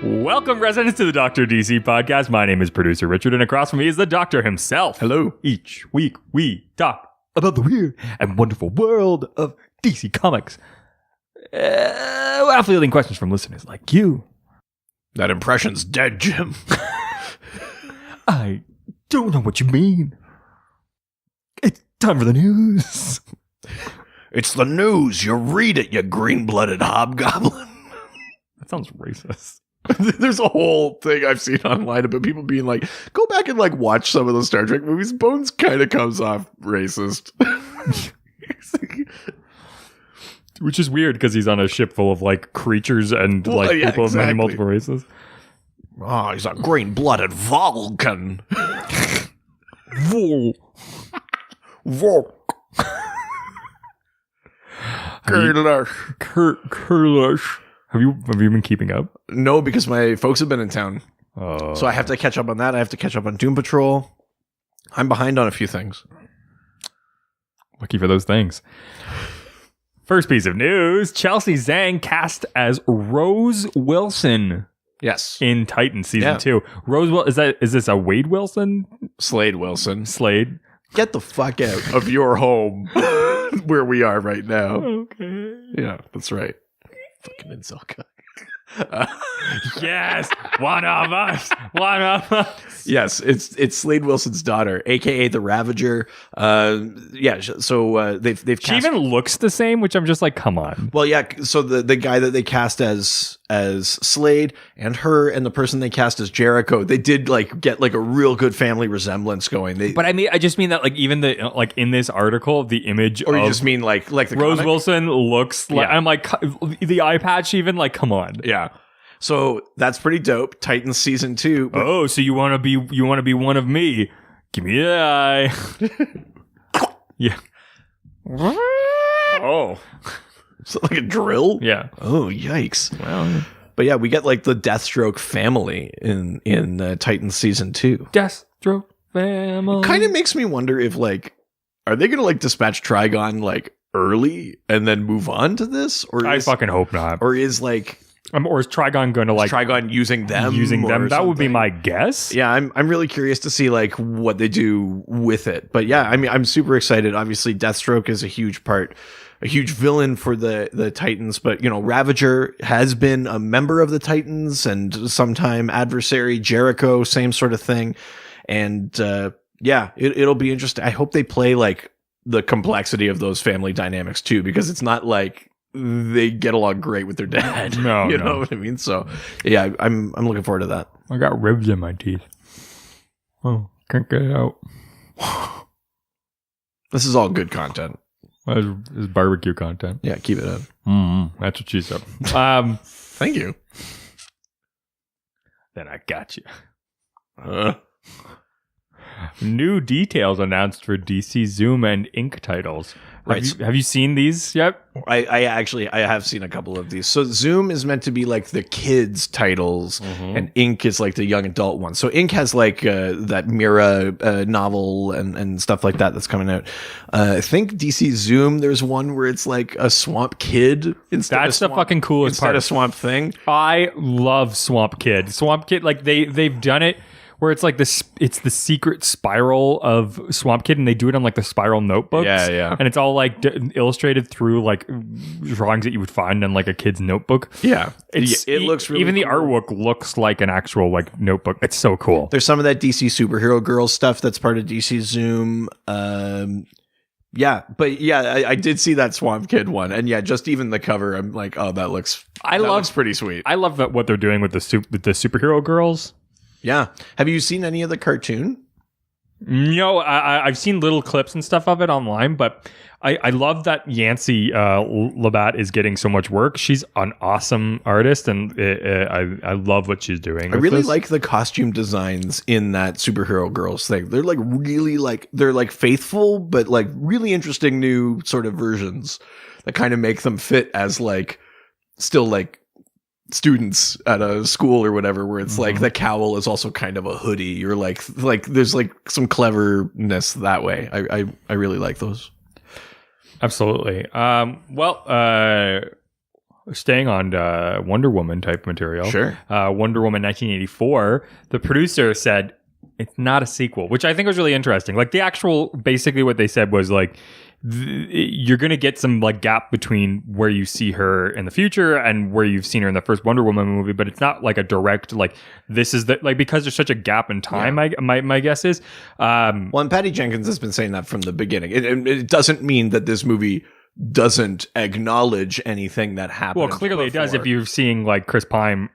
Welcome, residents, to the Dr. DC podcast. My name is producer Richard, and across from me is the doctor himself. Hello. Each week, we talk about the weird and wonderful world of DC Comics. While fielding questions from listeners like you. That impression's dead, Jim. I don't know what you mean. It's time for the news. It's the news. You read it, you green-blooded hobgoblin. That sounds racist. There's a whole thing I've seen online about people being like, go back and like watch some of those Star Trek movies. Bones kind of comes off racist. Which is weird because he's on a ship full of like creatures and people of many multiple races. Oh, he's a green-blooded Vulcan. Vol. Kurlush. Have you been keeping up? No, because my folks have been in town. Oh. So I have to catch up on that. I have to catch up on Doom Patrol. I'm behind on a few things. Lucky for those things. First piece of news. Chelsea Zhang cast as Rose Wilson. Yes. In Titan season 2. Is this a Wade Wilson? Slade Wilson. Slade. Get the fuck out of your home where we are right now. Okay. Yeah, that's right. Fucking incel guy. Yes, one of us. Yes, it's Slade Wilson's daughter, aka the Ravager. So they've cast. She even looks the same, which I'm just like, come on. Well, yeah. So the guy that they cast as Slade and her and the person they cast as Jericho, they did like get like a real good family resemblance going. But I just mean that like even the like in this article, the image or of you just mean like the Rose comic? Wilson looks like I'm like the eye patch even like come on. Yeah. So that's pretty dope. Titans season 2. Oh, so you want to be one of me? Give me the eye. Yeah. Oh. Is it like a drill? Yeah. Oh, yikes. Well, but yeah, we get like the Deathstroke family in Titans season 2. Deathstroke family. Kind of makes me wonder if like, are they going to like dispatch Trigon like early and then move on to this? Or I fucking hope not. Or is like, or is Trigon going to like Trigon using them? That would be my guess. Yeah, I'm really curious to see like what they do with it. But yeah, I mean, I'm super excited. Obviously, Deathstroke is a huge villain for the Titans. But you know, Ravager has been a member of the Titans and sometime adversary. Jericho, same sort of thing. And yeah, it'll be interesting. I hope they play like the complexity of those family dynamics too, because it's not like they get along great with their dad. No, you know what I mean? So yeah, I'm looking forward to that. I got ribs in my teeth. Oh, can't get it out. This is all good content. This is barbecue content. Yeah, keep it up. That's what she said. Thank you. Then I got you. New details announced for DC Zoom and Ink titles. Right. Have you seen these yet? I have seen a couple of these. So Zoom is meant to be like the kids titles, and Ink is like the young adult one. So Ink has like that Mira novel and stuff like that that's coming out. I think DC Zoom, there's one where it's like a Swamp Kid instead. That's the fucking coolest part. Instead of Swamp Thing. I love Swamp Kid. Swamp Kid, like they've done it where it's like it's the secret spiral of Swamp Kid, and they do it on like the spiral notebooks. Yeah. And it's all like illustrated through like drawings that you would find in like a kid's notebook. Yeah. It looks really even cool. the artwork looks like an actual like notebook. It's so cool. There's some of that DC Superhero Girls stuff that's part of DC Zoom. Yeah, but yeah, I did see that Swamp Kid one, and yeah, just even the cover, I'm like, oh, that looks pretty sweet. I love what they're doing with the superhero girls. Yeah. Have you seen any of the cartoon? I've seen little clips and stuff of it online, but I love that Yancy Labatt is getting so much work. She's an awesome artist, and I love what she's doing. I really like the costume designs in that superhero girls thing. They're like really they're like faithful, but like really interesting new sort of versions that kind of make them fit as like still like students at a school or whatever, where it's like the cowl is also kind of a hoodie, or like there's like some cleverness that way. I really like those. Absolutely. Staying on Wonder Woman type material. Sure. Wonder Woman 1984, the producer said it's not a sequel, which I think was really interesting. Like the actual, basically what they said was like, you're going to get some like gap between where you see her in the future and where you've seen her in the first Wonder Woman movie, but it's not like a direct, like this is the, like, because there's such a gap in time. Yeah. My guess is, well, and Patty Jenkins has been saying that from the beginning. It doesn't mean that this movie doesn't acknowledge anything that happened. Well, clearly before. It does if you're seeing like Chris Pine.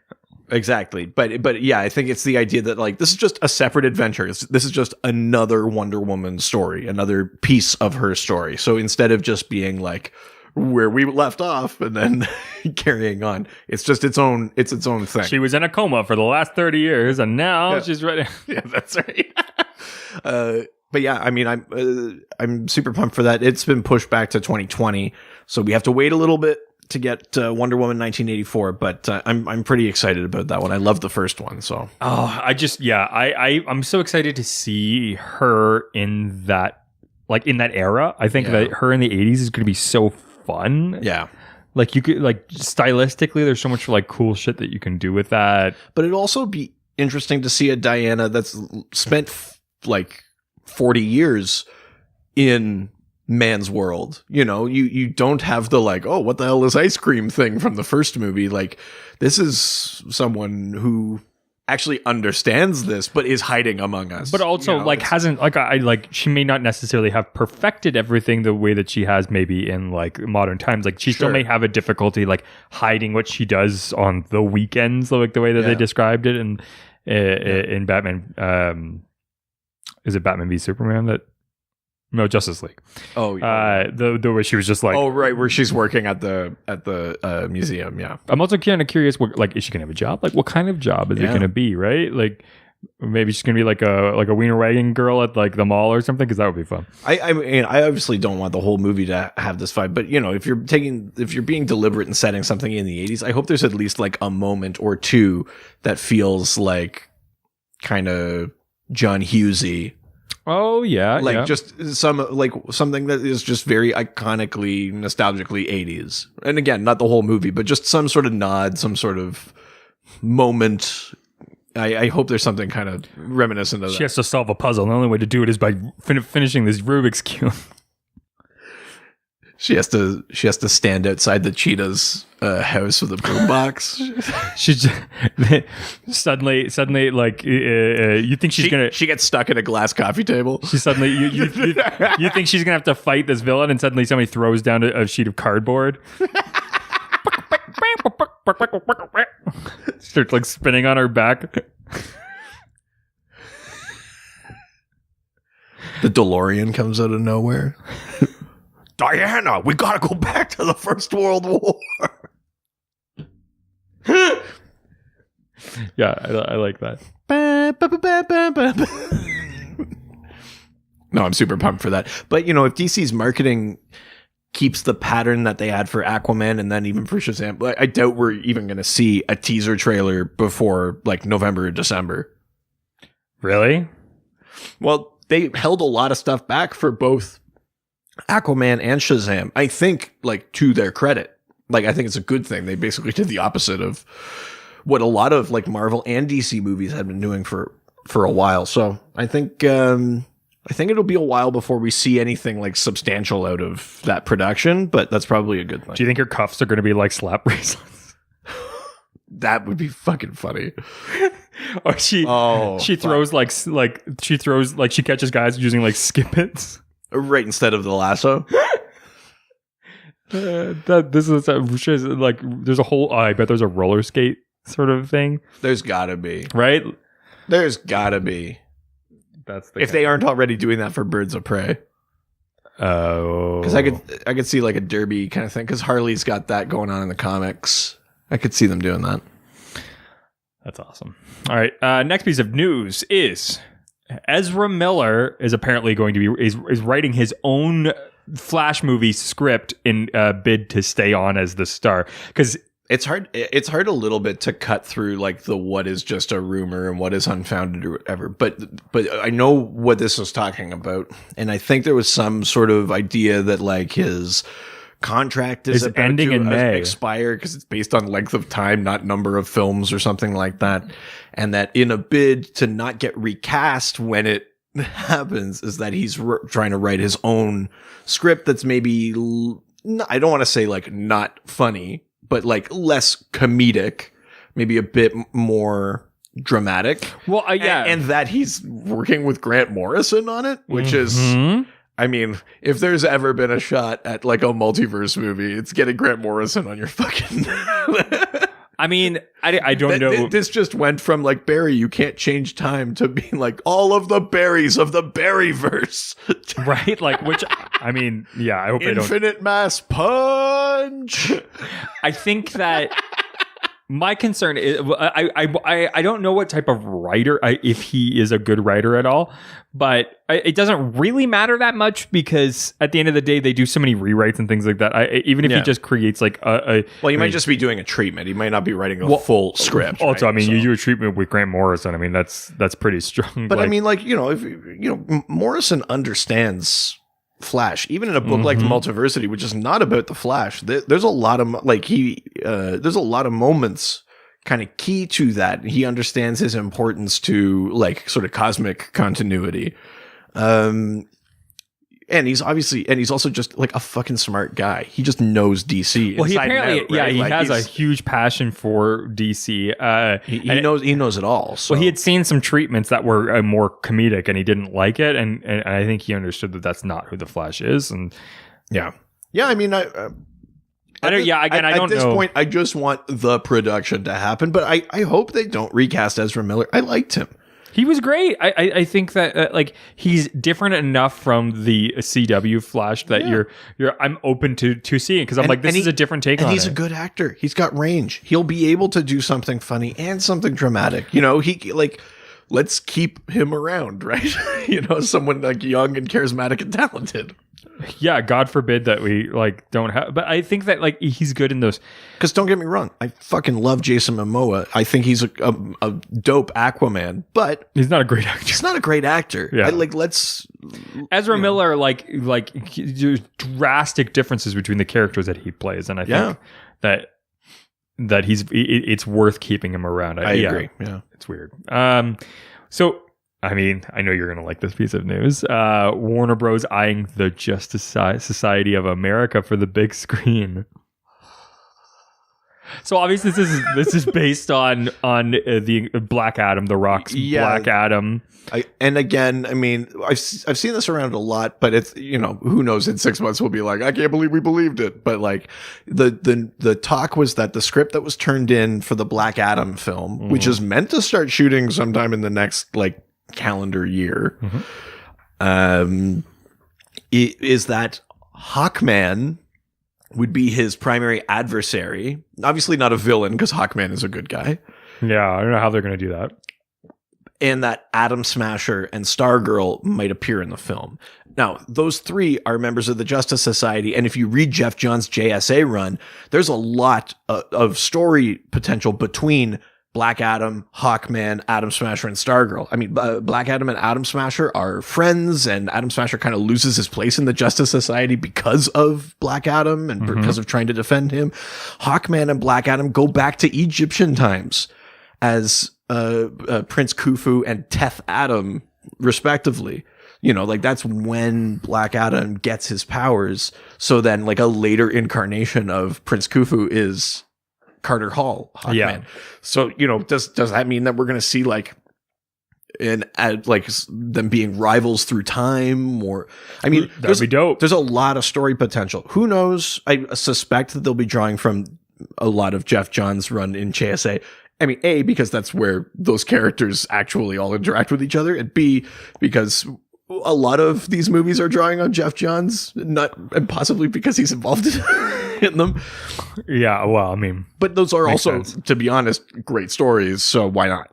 Exactly. But yeah, I think it's the idea that like this is just a separate adventure. This is just another Wonder Woman story, another piece of her story. So instead of just being like where we left off and then carrying on, it's just its own thing. She was in a coma for the last 30 years and now she's ready. Yeah, that's right. But yeah, I mean, I'm super pumped for that. It's been pushed back to 2020, so we have to wait a little bit to get Wonder Woman 1984, but I'm pretty excited about that one. I love the first one, so. Oh, I'm so excited to see her in that, like in that era. I think that her in the 80s is going to be so fun. Yeah. Like you could, like stylistically, there's so much like cool shit that you can do with that. But it'd also be interesting to see a Diana that's spent like 40 years in man's world. You know, you don't have the like, oh, what the hell is ice cream thing from the first movie. Like, this is someone who actually understands this but is hiding among us, but also like hasn't like I like she may not necessarily have perfected everything the way that she has maybe in like modern times. Like she still may have a difficulty like hiding what she does on the weekends, like the way that they described it in Batman. Is it Batman v Superman that? No, Justice League. Oh, yeah. The way she was just like, oh, right, where she's working at the museum. Yeah, I'm also kind of curious. What, like, is she gonna have a job? Like, what kind of job is it gonna be? Right? Like, maybe she's gonna be like a wiener wagging girl at like the mall or something. Because that would be fun. I mean, I obviously don't want the whole movie to have this fight, but you know, if you're being deliberate and setting something in the 80s, I hope there's at least like a moment or two that feels like kind of John Hughesy. Oh yeah, like just something that is just very iconically, nostalgically 80s. And again, not the whole movie, but just some sort of nod, some sort of moment. I hope there's something kind of reminiscent of that. She has to solve a puzzle. The only way to do it is by finishing this Rubik's Cube. She has to stand outside the cheetah's house with a boombox. She suddenly like you think she gets stuck at a glass coffee table. She suddenly you think she's gonna have to fight this villain, and suddenly somebody throws down a sheet of cardboard. Starts like spinning on her back. The DeLorean comes out of nowhere. Diana, we gotta go back to the First World War. Yeah, I like that. No, I'm super pumped for that. But, you know, if DC's marketing keeps the pattern that they had for Aquaman and then even for Shazam, I doubt we're even going to see a teaser trailer before, like, November or December. Really? Well, they held a lot of stuff back for both Aquaman and Shazam, I think, like, to their credit. Like, I think it's a good thing. They basically did the opposite of what a lot of like Marvel and DC movies had been doing for a while. So I think it'll be a while before we see anything like substantial out of that production, but that's probably a good thing. Do you think her cuffs are going to be like slap bracelets? That would be fucking funny. Or she throws like she catches guys using like skippets right instead of the lasso. This is like there's a whole I bet there's a roller skate sort of thing. There's gotta be, right? There's gotta be. That's the if they aren't already doing that for Birds of Prey. Oh, Because I could see like a derby kind of thing. Because Harley's got that going on in the comics. I could see them doing that. That's awesome. All right. Next piece of news is Ezra Miller is apparently going to be is writing his own Flash movie script in a bid to stay on as the star, because it's hard a little bit to cut through like the what is just a rumor and what is unfounded or whatever, but I know what this was talking about, and I think there was some sort of idea that like his contract is about ending to in May. Expire because it's based on length of time, not number of films or something like that, and that in a bid to not get recast when it happens is that he's trying to write his own script that's maybe I don't want to say like not funny, but like less comedic, maybe a bit more dramatic. Well, yeah, and that he's working with Grant Morrison on it, which is, I mean, if there's ever been a shot at like a multiverse movie, it's getting Grant Morrison on your fucking. I mean, I don't know. This just went from like Barry, you can't change time, to being like all of the berries of the Barryverse. Right? Like, which, I mean, yeah, I hope Infinite Mass Punch. I think that my concern is, I don't know what type of writer, if he is a good writer at all, but it doesn't really matter that much, because at the end of the day, they do so many rewrites and things like that. Even if he just creates like well, you might just be doing a treatment. He might not be writing a full script. Also, right? I mean, you do a treatment with Grant Morrison. I mean, that's pretty strong. But like, I mean, like, if Morrison understands Flash, even in a book like the Multiversity, which is not about the Flash, there's a lot of there's a lot of moments kind of key to that. He understands his importance to like sort of cosmic continuity. And he's also just like a fucking smart guy. He just knows DC. Well, he apparently, out, right? he like, has a huge passion for DC. He knows it all. So. Well, he had seen some treatments that were more comedic, and he didn't like it, and I think he understood that that's not who the Flash is. And yeah. I mean, I don't know. At this point, I just want the production to happen, but I hope they don't recast Ezra Miller. I liked him. He was great. I think that like he's different enough from the CW Flash that I'm open to seeing, because I'm like, this is a different take on it. And he's a good actor. He's got range. He'll be able to do something funny and something dramatic. He like, let's keep him around, right? Someone like young and charismatic and talented. Yeah, God forbid that we like don't have, but I think that like he's good in those. Because don't get me wrong, I fucking love Jason Momoa. I think he's a dope Aquaman, but he's not a great actor. He's not a great actor. Yeah. Ezra Miller, like there's drastic differences between the characters that he plays, and I think that it's worth keeping him around. I agree. Yeah, it's weird. So. I mean, I know you're going to like this piece of news. Warner Bros. Eyeing the Justice Society of America for the big screen. So obviously this is based on the Black Adam, The Rock's Black Adam. And again, I mean, I've seen this around a lot, but it's, who knows, in 6 months we'll be like, I can't believe we believed it. But like the talk was that the script that was turned in for the Black Adam film, which is meant to start shooting sometime in the next like calendar year, is that Hawkman would be his primary adversary. Obviously not a villain, because Hawkman is a good guy. Yeah, I don't know how they're going to do that. And that Atom Smasher and Stargirl might appear in the film. Now, those three are members of the Justice Society, and if you read Jeff Johns' JSA run, there's a lot of story potential between Black Adam, Hawkman, Atom Smasher, and Stargirl. I mean, Black Adam and Atom Smasher are friends, and Atom Smasher kind of loses his place in the Justice Society because of Black Adam and because of trying to defend him. Hawkman and Black Adam go back to Egyptian times as Prince Khufu and Teth Adam, respectively. Like that's when Black Adam gets his powers. So then like a later incarnation of Prince Khufu is Carter Hall, Hawkman. Yeah. So, does that mean that we're going to see like them being rivals through time? Or, I mean, that'd be dope. There's a lot of story potential. Who knows? I suspect that they'll be drawing from a lot of Jeff Johns' run in JSA. I mean, A, because that's where those characters actually all interact with each other, and B, because a lot of these movies are drawing on Jeff Johns, and possibly because he's involved in them. Yeah, well, I mean, but those are also, sense. to be honest, great stories, so why not?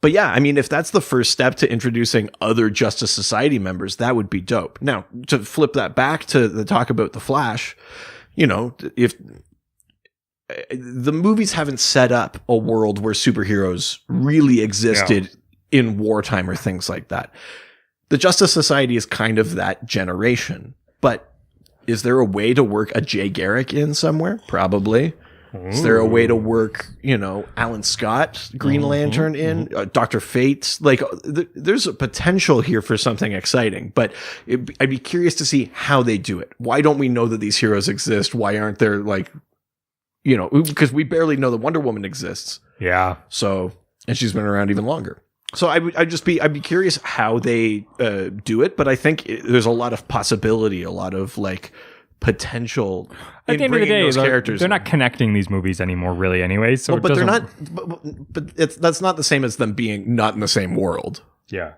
But yeah, I mean, if that's the first step to introducing other Justice Society members, that would be dope. Now, to flip that back to the talk about the Flash, you know, if the movies haven't set up a world where superheroes really existed in wartime or things like that. The Justice Society is kind of that generation, but is there a way to work a Jay Garrick in somewhere? Probably. Is there a way to work, you know, Alan Scott, Green Lantern in, Dr. Fate? Like, there's a potential here for something exciting, but I'd be curious to see how they do it. Why don't we know that these heroes exist? Why aren't there, like, you know, because we barely know that Wonder Woman exists. Yeah. So, and she's been around even longer. So I'd be curious how they do it, but I think there's a lot of possibility, a lot of like potential. At the end of the day, they're not connecting these movies anymore, really. Anyway, so but they're not. But that's not the same as them being not in the same world. Yeah.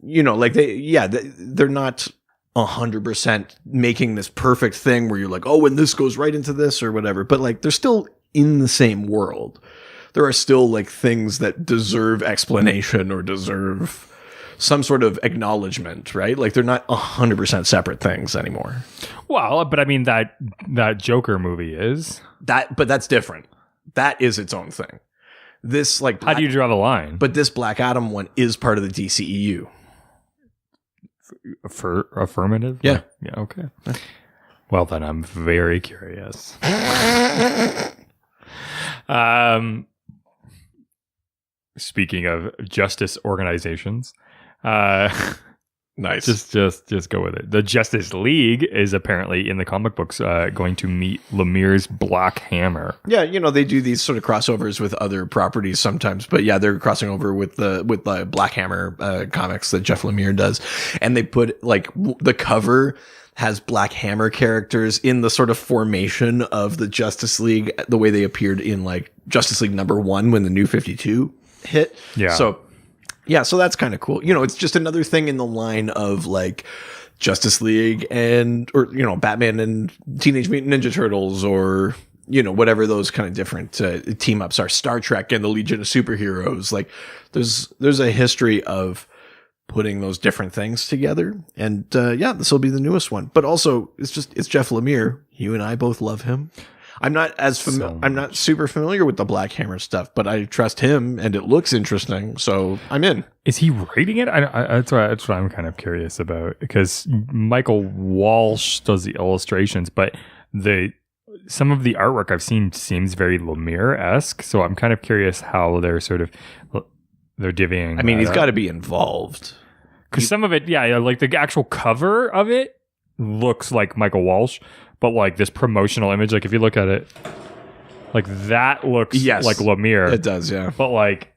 You know, like they're not 100% making this perfect thing where you're like, oh, and this goes right into this or whatever. But like, they're still in the same world. There are still like things that deserve explanation or deserve some sort of acknowledgement, right? Like they're not 100% separate things anymore. Well, but I mean that Joker movie is that, but that's different. That is its own thing. This like how do you draw the line? But this Black Adam one is part of the DCEU. Affirmative? Yeah. Yeah. Okay. Well, then I'm very curious. Speaking of justice organizations, nice. Just go with it. The Justice League is apparently in the comic books going to meet Lemire's Black Hammer. Yeah, you know, they do these sort of crossovers with other properties sometimes, but yeah, they're crossing over with the Black Hammer comics that Jeff Lemire does, and they put like the cover has Black Hammer characters in the sort of formation of the Justice League, the way they appeared in like Justice League #1 when the New 52 hit. Yeah. So that's kind of cool. You know, it's just another thing in the line of like Justice League or, you know, Batman and Teenage Mutant Ninja Turtles, or, you know, whatever those kind of different team ups are. Star Trek and the Legion of Superheroes. Like there's a history of putting those different things together. And this will be the newest one. But also it's Jeff Lemire. You and I both love him. I'm not I'm not super familiar with the Black Hammer stuff, but I trust him and it looks interesting, so I'm in. Is he writing it? That's what I'm kind of curious about, because Michael Walsh does the illustrations, but some of the artwork I've seen seems very Lemire-esque, so I'm kind of curious how they're divvying. I mean, he's got to be involved. Because some of it, like the actual cover of it looks like Michael Walsh, but like this promotional image, like if you look at it, like that looks like Lemire. It does, yeah. But like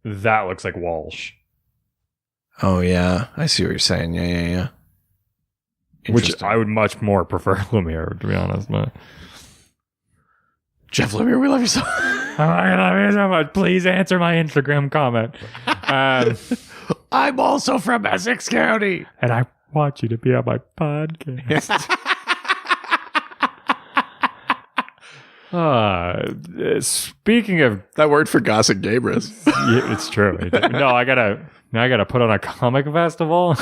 that looks like Walsh. Oh yeah, I see what you're saying. Yeah. Which I would much more prefer Lemire, to be honest. But Jeff Lemire, we love you so. I love you so much. Please answer my Instagram comment. I'm also from Essex County, and I want you to be on my podcast. Speaking of that word for Gossip Gabris, yeah, it's true. No, I gotta put on a comic festival.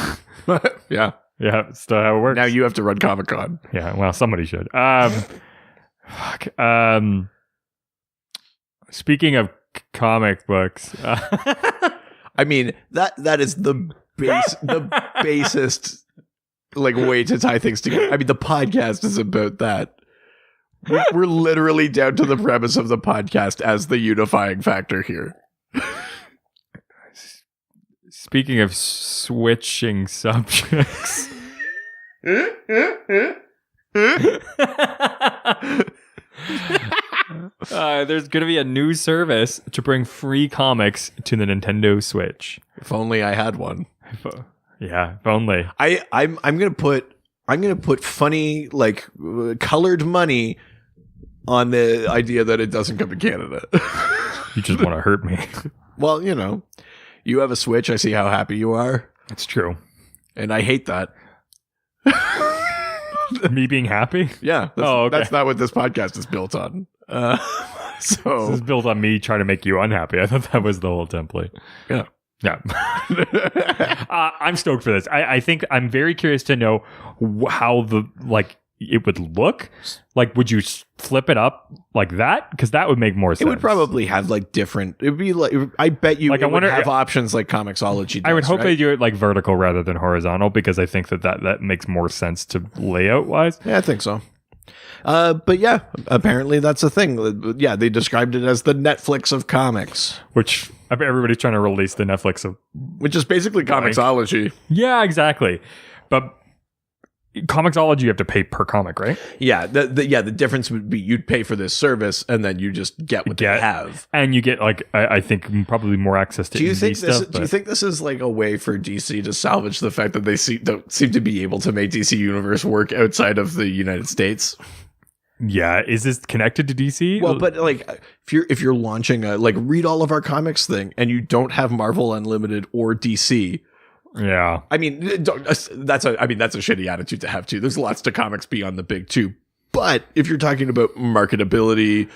Yeah, that's how it works. Now you have to run Comic-Con. Yeah, well, somebody should. Speaking of comic books, I mean that is the basest like way to tie things together. I mean, the podcast is about that. We're literally down to the premise of the podcast as the unifying factor here. Speaking of switching subjects. There's going to be a new service to bring free comics to the Nintendo Switch. If only I had one. Yeah, if only. I'm gonna put funny like colored money on the idea that it doesn't come to Canada. You just want to hurt me. Well, you have a Switch. I see how happy you are. It's true. And I hate that. Me being happy? Yeah. That's not what this podcast is built on. This is built on me trying to make you unhappy. I thought that was the whole template. Yeah. Yeah. I'm stoked for this. I think I'm very curious to know how it would look. Like, would you flip it up like that? Because that would make more sense. It would probably have different. It would be I bet you. I wonder, would have options like Comixology does, I would hope right? they do it like vertical rather than horizontal, because I think that makes more sense to layout wise. Yeah, I think so. But yeah, apparently that's a thing. Yeah, they described it as the Netflix of comics, which everybody's trying to release the Netflix of, which is basically Comixology. Yeah, exactly. But Comixology, you have to pay per comic, right? Yeah, the difference would be you'd pay for this service and then you just get what they have, and you get I think probably more access to. Do you think this is like a way for DC to salvage the fact that they don't seem to be able to make DC Universe work outside of the United States? Yeah, is this connected to DC? Well, but if you're launching a read all of our comics thing and you don't have Marvel Unlimited or DC. Yeah, I mean that's a shitty attitude to have too. There's lots to comics beyond the big two, but if you're talking about marketability,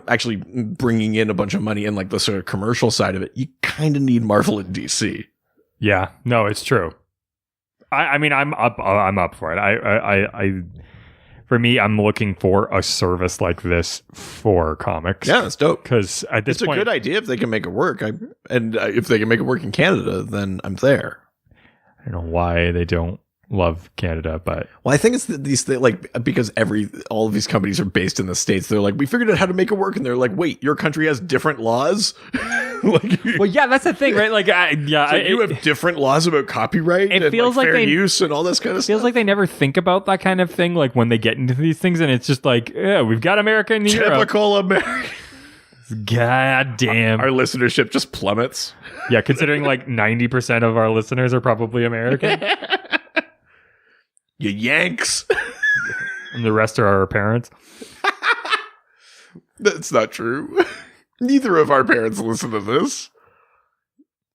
actually bringing in a bunch of money and the sort of commercial side of it, you kind of need Marvel and DC. Yeah, no, it's true. I mean, I'm up for it. I for me, I'm looking for a service like this for comics. Yeah, that's dope. Because at this point, it's a good idea if they can make it work. If they can make it work in Canada, then I'm there. I don't know why they don't love Canada, but I think it's these things because all of these companies are based in the States. They're we figured out how to make it work, and they're wait, your country has different laws. Well, yeah, that's the thing, right? You have different laws about copyright. It feels like fair use and all this kind of stuff. Feels like they never think about that kind of thing. When they get into these things, and it's just yeah, we've got America and Europe. Typical American. God damn, our listenership just plummets. Yeah, considering 90% of our listeners are probably American. You Yanks. And the rest are our parents. That's not true. Neither of our parents listen to this.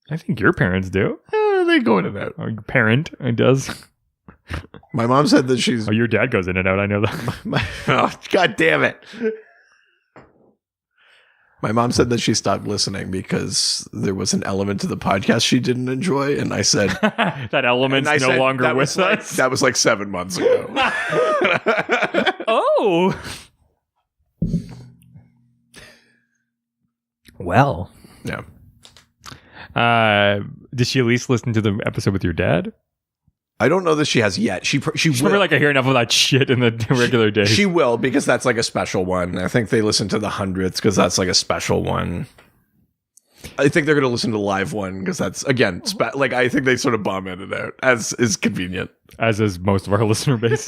I think your parents do. They go in and out. Your parent does. My mom said that she's... Oh, your dad goes in and out. I know that. Oh, God damn it. My mom said that she stopped listening because there was an element to the podcast she didn't enjoy. And I said... that element's no longer with us? That was 7 months ago. Oh! Well. Yeah. Did she at least listen to the episode with your dad? I don't know that she has yet. She's probably I hear enough of that shit in the regular days. She will, because that's a special one. I think they listen to the 100th because that's a special one. I think they're going to listen to the live one because that's, again, I think they sort of bomb in and out, as is convenient. As is most of our listener base.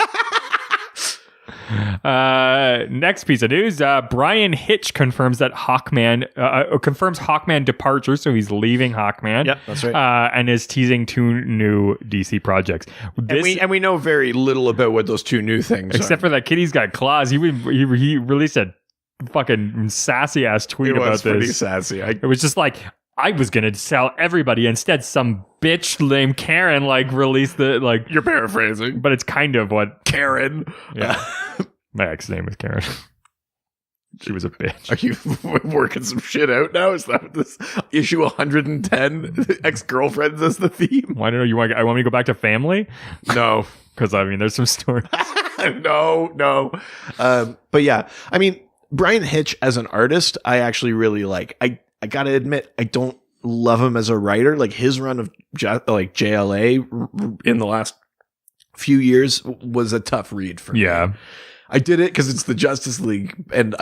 Next piece of news: Brian Hitch confirms that Hawkman departure, so he's leaving Hawkman. Yep, that's right. And is teasing 2 new DC projects. And we know very little about what those 2 new things except for that kid. He's got claws. He released a fucking sassy ass tweet about this. Pretty sassy. It was just I was gonna sell everybody. Instead, some bitch named Karen released the You're paraphrasing, but it's kind of what Karen. Yeah, my ex name was Karen. She was a bitch. Are you working some shit out now? Is that this issue 110? Ex-girlfriends as the theme? Why don't you want? I want me to go back to family? No, because there's some stories. No. But yeah, Brian Hitch as an artist, I actually really like. I gotta admit, I don't love him as a writer. His run of JLA in the last few years was a tough read for me. Yeah. I did it because it's the Justice League, and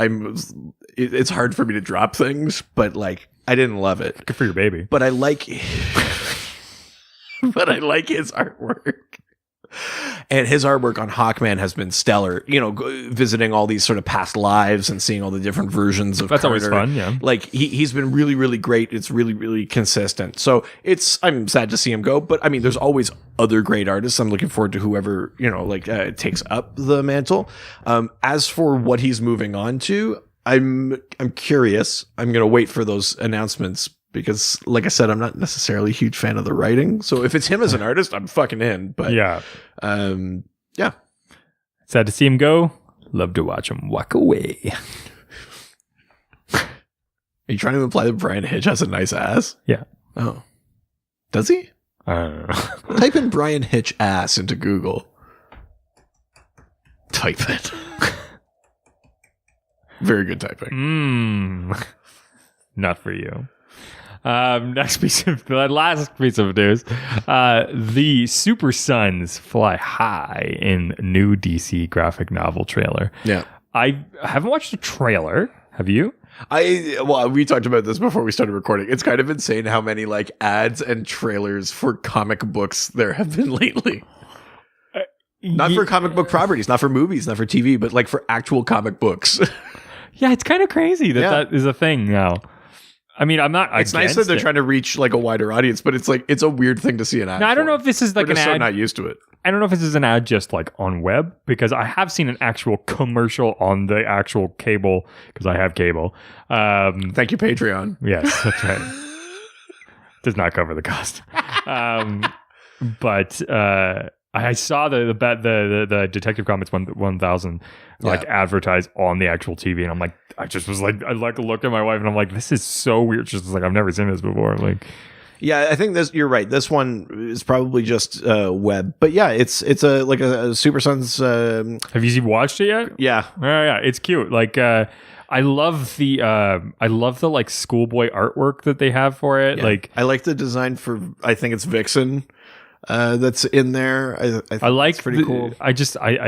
it's hard for me to drop things, but I didn't love it. Good for your baby. But I like his artwork. And his artwork on Hawkman has been stellar. Visiting all these sort of past lives and seeing all the different versions of That's Carter. Always fun, yeah. He's been really, really great. It's really, really consistent. So I'm sad to see him go, but there's always other great artists. I'm looking forward to whoever, takes up the mantle. As for what he's moving on to, I'm curious. I'm going to wait for those announcements because, like I said, I'm not necessarily a huge fan of the writing. So if it's him as an artist, I'm fucking in. But yeah. Yeah. Sad to see him go. Love to watch him walk away. Are you trying to imply that Brian Hitch has a nice ass? Yeah. Oh. Does he? I don't know. Type in Brian Hitch ass into Google. Type it. Very good typing. Not for you. Last piece of news. The Super Sons fly high in new DC graphic novel trailer. Yeah. I haven't watched the trailer. Have you? We talked about this before we started recording. It's kind of insane how many like ads and trailers for comic books there have been lately. Not for comic book properties, not for movies, not for TV, but like for actual comic books. Yeah, it's kind of crazy that is a thing now. I mean, I'm not. It's nice that they're trying to reach like a wider audience, but it's like it's a weird thing to see an ad. Now, I don't know if this is like We're an just ad. so not used to it. I don't know if this is an ad just like on web, because I have seen an actual commercial on the actual cable, because I have cable. Thank you, Patreon. Yes, that's right. Does not cover the cost. But I saw the Detective Comics 1000 like advertised on the actual TV, and I'm like, I looked at my wife and I'm like, this is so weird. She's just like, I've never seen this before. Like, yeah, I think you're right. This one is probably just web, but yeah, it's a Super Sons. Have you watched it yet? Yeah, yeah, it's cute. Like, I love the like schoolboy artwork that they have for it. Yeah. Like, I like the design for. I think it's Vixen. That's in there. I think like it's pretty cool. I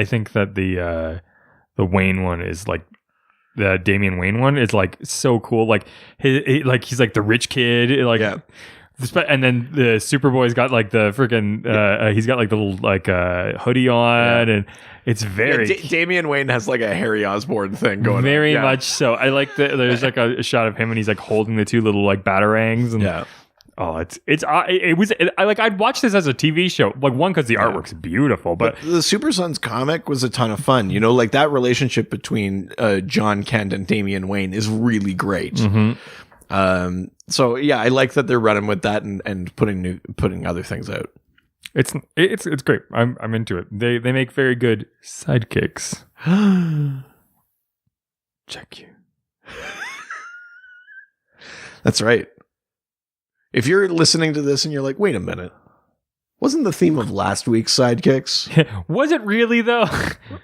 think that the Wayne one is like, the Damian Wayne one is like so cool. Like he's like the rich kid. Like, yeah. And then the Superboy's got like the freaking he's got like the little like hoodie on, and it's very Damian Wayne has like a Harry Osborn thing going very on. much so. I like there's like a shot of him and he's like holding the two little like batarangs, and I'd watch this as a TV show, like, one, because the artwork's beautiful, but the Super Sons comic was a ton of fun. You know, like that relationship between John Kent and Damian Wayne is really great. Mm-hmm. So yeah, I like that they're running with that and putting other things out. It's great. I'm into it. They make very good sidekicks. Check you. That's right. If you're listening to this and you're like, wait a minute, wasn't the theme of last week's Sidekicks? Was it really, though?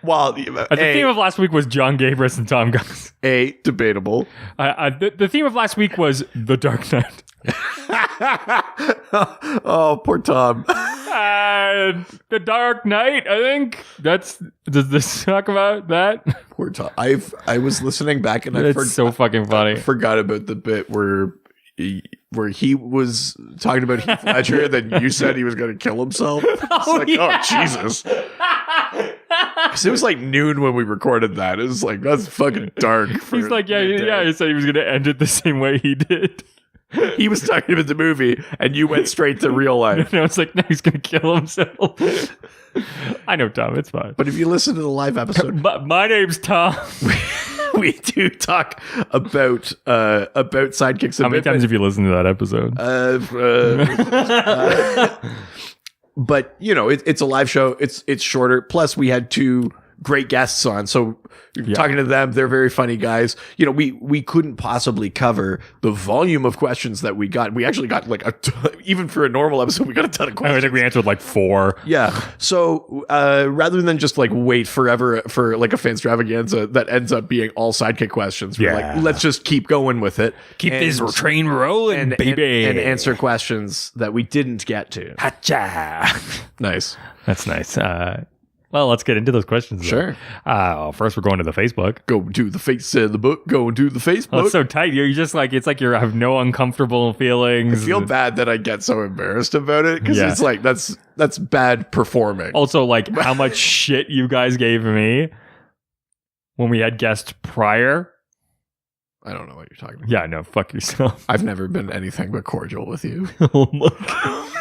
Well, the theme of last week was John Gabris and Tom Guns. Debatable. The theme of last week was The Dark Knight. Oh, poor Tom. The Dark Knight, I think. Does this talk about that? Poor Tom. I was listening back and it's so fucking funny. I forgot about the bit where he was talking about Heath Ledger, then you said he was going to kill himself. Oh Jesus. Because it was like noon when we recorded that. It was like, that's fucking dark. He's like, yeah, he said he was going to end it the same way he did. He was talking about the movie, and you went straight to real life. And I was like, no, he's going to kill himself. I know, Tom, it's fine. But if you listen to the live episode... But my name's Tom. We do talk about sidekicks. How many times have you listened to that episode? But you know, it's a live show. It's shorter. Plus, we had two great guests on. So talking to them, they're very funny guys. You know, we couldn't possibly cover the volume of questions that we got. We actually got like even for a normal episode, we got a ton of questions. I think we answered like 4. Yeah. So rather than just like wait forever for like a fanstravaganza that ends up being all sidekick questions, we're like, let's just keep going with it. Keep this train rolling, baby. And answer questions that we didn't get to. Hacha. Nice. That's nice. Well, let's get into those questions. Sure. First, we're going to the Facebook. Go to the face of the book. Go to the Facebook. Oh, it's so tight. You're just like, it's like you have no uncomfortable feelings. I feel bad that I get so embarrassed about it because it's like that's bad performing. Also, like how much shit you guys gave me when we had guests prior. I don't know what you're talking about. Yeah, no, fuck yourself. I've never been anything but cordial with you. Oh my God.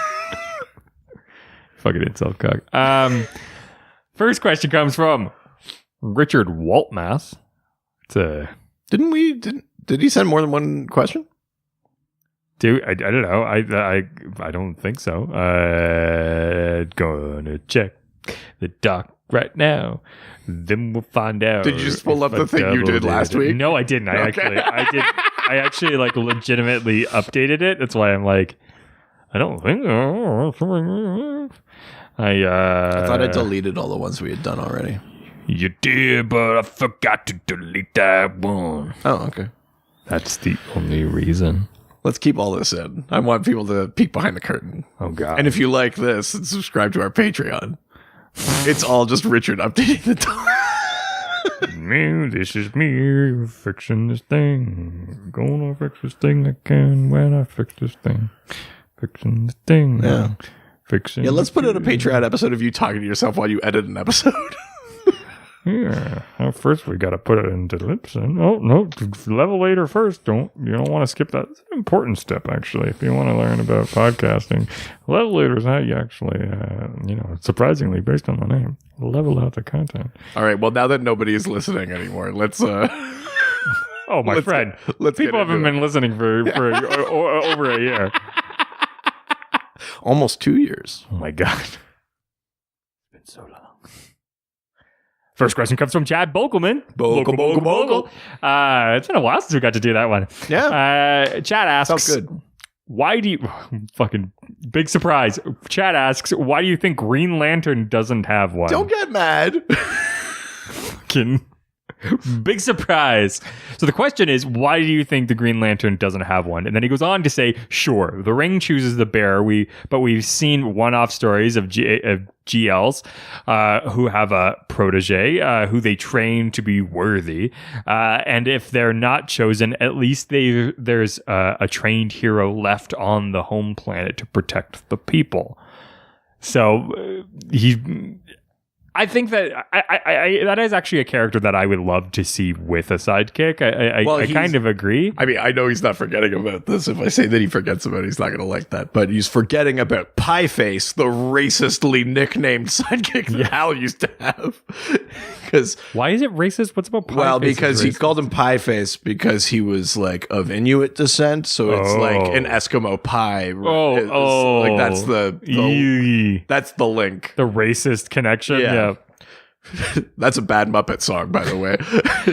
Fucking insult cock. First question comes from Richard Waltmass. It's a Did he send more than one question? Dude, I don't know. I don't think so. Gonna check the doc right now. Then we'll find out. Did you just pull up the thing you did last week? No, I didn't. I actually like legitimately updated it. That's why I'm like, I don't think so. I thought I deleted all the ones we had done already. You did, but I forgot to delete that one. Oh, okay. That's the only reason. Let's keep all this in. I want people to peek behind the curtain. Oh, God. And if you like this, subscribe to our Patreon. It's all just Richard updating the time. Me, this is me fixing this thing. Gonna fix this thing I can when I fix this thing. Fixing this thing. Yeah. Fixing. Yeah, let's put in a Patreon episode of you talking to yourself while you edit an episode. Yeah. Well, first we got to put it into Libsyn. Oh no, Levelator first. You don't want to skip that. It's an important step actually. If you want to learn about podcasting, Levelator is how you actually, surprisingly based on the name, level out the content. All right. Well, now that nobody is listening anymore, let's. Oh my friend, people haven't been listening for over a year. Almost 2 years. Oh my God. It's been so long. First question comes from Chad Bokelman. Bokel. It's been a while since we got to do that one. Yeah. Chad asks. Sounds good. Why do you... Fucking big surprise. Chad asks, why do you think Green Lantern doesn't have one? Don't get mad. Fucking... Big surprise. So the question is, why do you think the Green Lantern doesn't have one? And then he goes on to say, sure, the Ring chooses the bear, but we've seen one-off stories of GLs who have a protege who they train to be worthy. And if they're not chosen, at least there's a trained hero left on the home planet to protect the people. So I think that that is actually a character that I would love to see with a sidekick. I kind of agree. I mean, I know he's not forgetting about this. If I say that he forgets about it, he's not going to like that. But he's forgetting about Pieface, the racistly nicknamed sidekick that Hal used to have. Why is it racist? What's about Pieface? Well, because he called him Pieface because he was like of Inuit descent. So it's like an Eskimo pie. Like that's that's the link. The racist connection. Yeah. That's a bad Muppet song, by the way.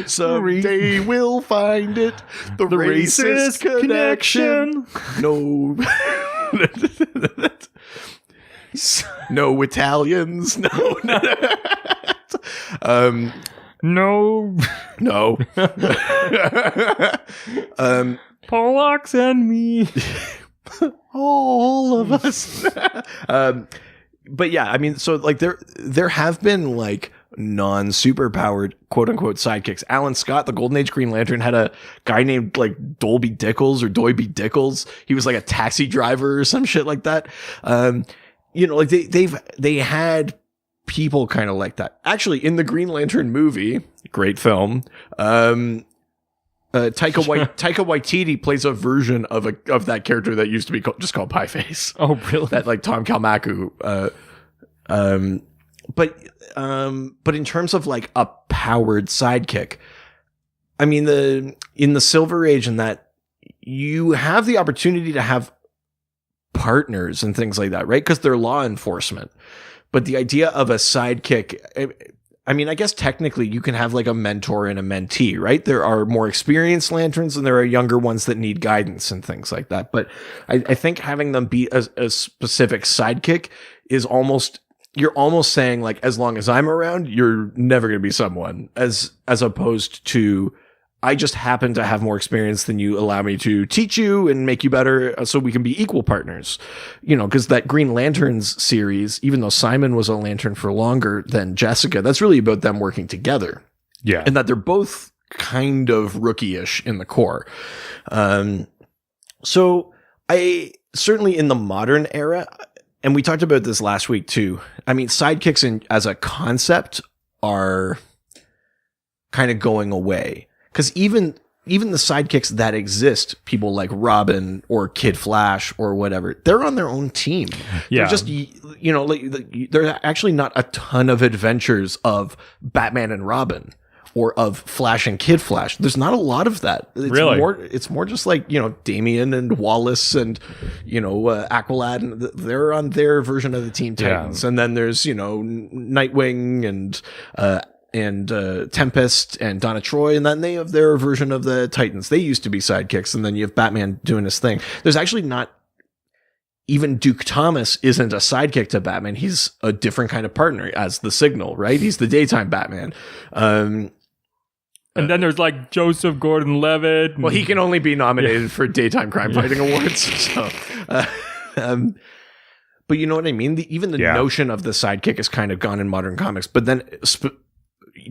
Someday we'll find it. The racist connection. No. No Italians. No. No. Polacks and me. All of us. But yeah, I mean, so like there have been like non-superpowered quote unquote sidekicks. Alan Scott, the Golden Age Green Lantern, had a guy named like Dolby Dickles. He was like a taxi driver or some shit like that. Like they had people kind of like that. Actually, in the Green Lantern movie, great film, Taika Waititi plays a version of that character that used to be just called Pieface. Oh, really? That like Tom Kalmaku. But in terms of like a powered sidekick, I mean in the Silver Age and that you have the opportunity to have partners and things like that, right? Because they're law enforcement. But the idea of a sidekick, I mean, I guess technically you can have like a mentor and a mentee, right? There are more experienced lanterns and there are younger ones that need guidance and things like that. But I think having them be a specific sidekick is you're almost saying like, as long as I'm around, you're never going to be someone, as opposed to, I just happen to have more experience than you, allow me to teach you and make you better so we can be equal partners. Because that Green Lanterns series, even though Simon was a lantern for longer than Jessica, that's really about them working together. Yeah. And that they're both kind of rookie-ish in the core. So I certainly in the modern era, and we talked about this last week too, I mean, sidekicks as a concept are kind of going away. Because even the sidekicks that exist, people like Robin or Kid Flash or whatever, they're on their own team. Yeah. They're just, there are actually not a ton of adventures of Batman and Robin or of Flash and Kid Flash. There's not a lot of that. Really? It's more just like, Damian and Wallace and, Aqualad, and they're on their version of the Teen Titans. And then there's, Nightwing and Tempest and Donna Troy, and then they have their version of the Titans. They used to be sidekicks, and then you have Batman doing his thing. There's actually not, even Duke Thomas isn't a sidekick to Batman. He's a different kind of partner as the Signal, right? He's the daytime Batman. And then there's like Joseph Gordon-Levitt. Well, he can only be nominated for daytime crime fighting awards. So, but you know what I mean? Even the notion of the sidekick is kind of gone in modern comics. But then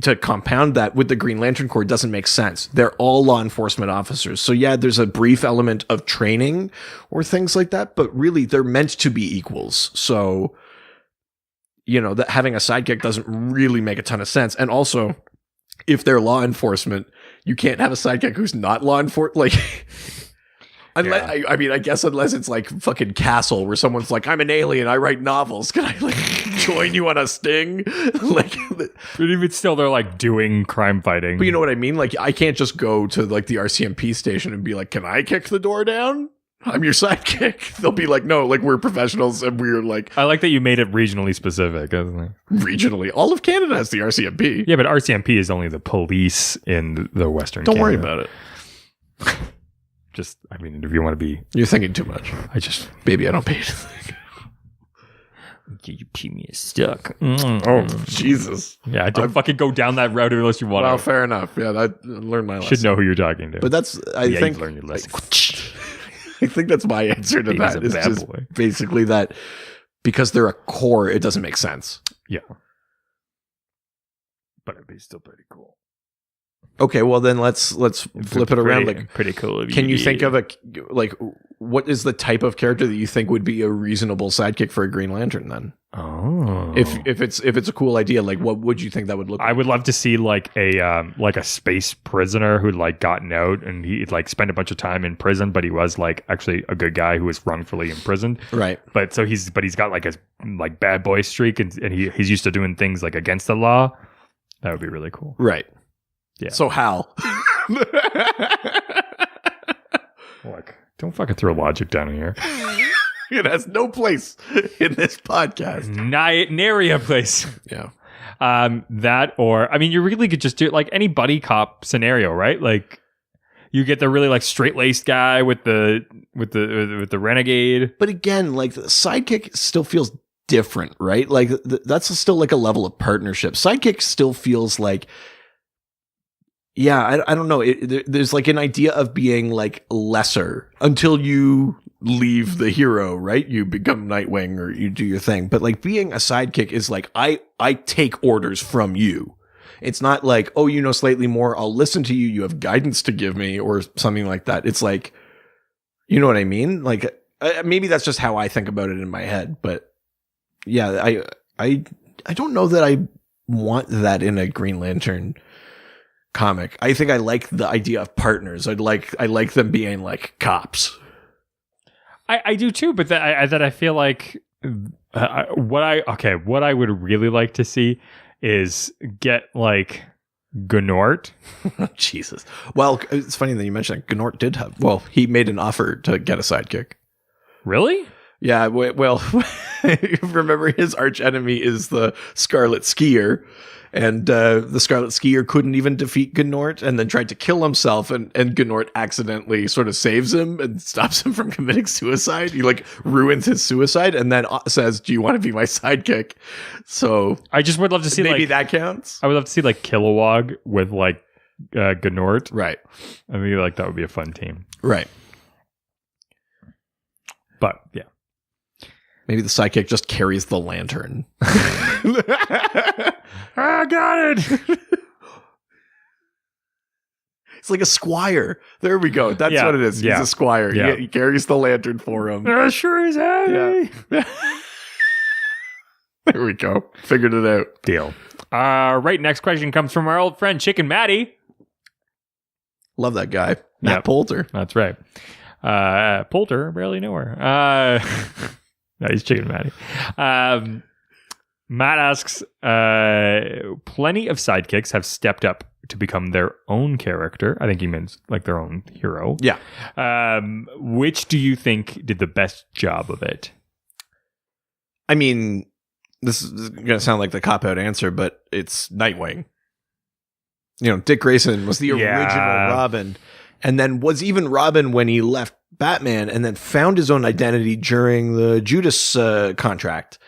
to compound that with the Green Lantern Corps doesn't make sense. They're all law enforcement officers. So yeah, there's a brief element of training or things like that, but really they're meant to be equals. So, that having a sidekick doesn't really make a ton of sense. And also, if they're law enforcement, you can't have a sidekick who's not law enforcement. Like, unless, I guess unless it's like fucking Castle, where someone's like, I'm an alien, I write novels. Can I like join you on a sting? Like, but even still, they're like doing crime fighting. But you know what I mean? Like, I can't just go to like the RCMP station and be like, can I kick the door down? I'm your sidekick. They'll be like, no, like we're professionals and we're like. I like that you made it regionally specific, isn't it? Regionally, all of Canada has the RCMP. Yeah, but RCMP is only the police in the Western. Don't worry Canada. about it. Just, if you want to be... You're thinking too much. Baby, I don't pay anything. You keep me stuck. Oh, Jesus. Yeah, don't fucking go down that route unless you want to. Well, fair enough. Yeah, I learned my lesson. Should know who you're talking to. But that's, I think... you've learned your lesson. I think that's my answer to that. It's just basically that because they're a core, it doesn't make sense. Yeah. But it'd be still pretty cool. Okay, well then let's flip it around. Like, pretty cool. Can you think of what is the type of character that you think would be a reasonable sidekick for a Green Lantern then? Oh, if it's a cool idea, like what would you think that would look like? I would love to see like a space prisoner who'd like gotten out and he'd like spent a bunch of time in prison, but he was like actually a good guy who was wrongfully imprisoned. Right. But he's got like a like bad boy streak and he's used to doing things like against the law. That would be really cool. Right. Yeah. So how? Look, don't fucking throw logic down here. It has no place in this podcast. Nary a place. Yeah. That or you really could just do like any buddy cop scenario, right? Like you get the really like straight laced guy with the renegade. But again, like the sidekick still feels different, right? Like that's still like a level of partnership. Sidekick still feels like. Yeah, I don't know. There's like an idea of being like lesser until you leave the hero, right? You become Nightwing or you do your thing. But like being a sidekick is like, I take orders from you. It's not like, oh, you know slightly more. I'll listen to you. You have guidance to give me or something like that. It's like, you know what I mean? Like maybe that's just how I think about it in my head. But yeah, I don't know that I want that in a Green Lantern comic. I think I like the idea of partners. I like them being like cops. I do too, but I feel like what I would really like to see is get like Gnort. Jesus. Well, it's funny that you mentioned that. Gnort did have. Well, he made an offer to get a sidekick. Really? Yeah. Well, remember his arch enemy is the Scarlet Skier. And the Scarlet Skier couldn't even defeat Gnort and then tried to kill himself. And Gnort accidentally sort of saves him and stops him from committing suicide. He like ruins his suicide and then says, do you want to be my sidekick? So I just would love to see maybe that counts. I would love to see like Kilowog with like Gnort. Right. I mean, like that would be a fun team. Right. But yeah. Maybe the sidekick just carries the lantern. I got it. It's like a squire. There we go. That's what it is. He's a squire. Yeah. He carries the lantern for him. Sure is heavy. Yeah. There we go. Figured it out. Deal. Right. Next question comes from our old friend Chicken Matty. Love that guy. Matt Poulter. That's right. Poulter, barely knew her. No, he's Chicken Matty. Matt asks, plenty of sidekicks have stepped up to become their own character. I think he means like their own hero. Yeah. Which do you think did the best job of it? I mean, this is going to sound like the cop-out answer, but it's Nightwing. Dick Grayson was the original Robin, and then was even Robin when he left Batman, and then found his own identity during the Judas contract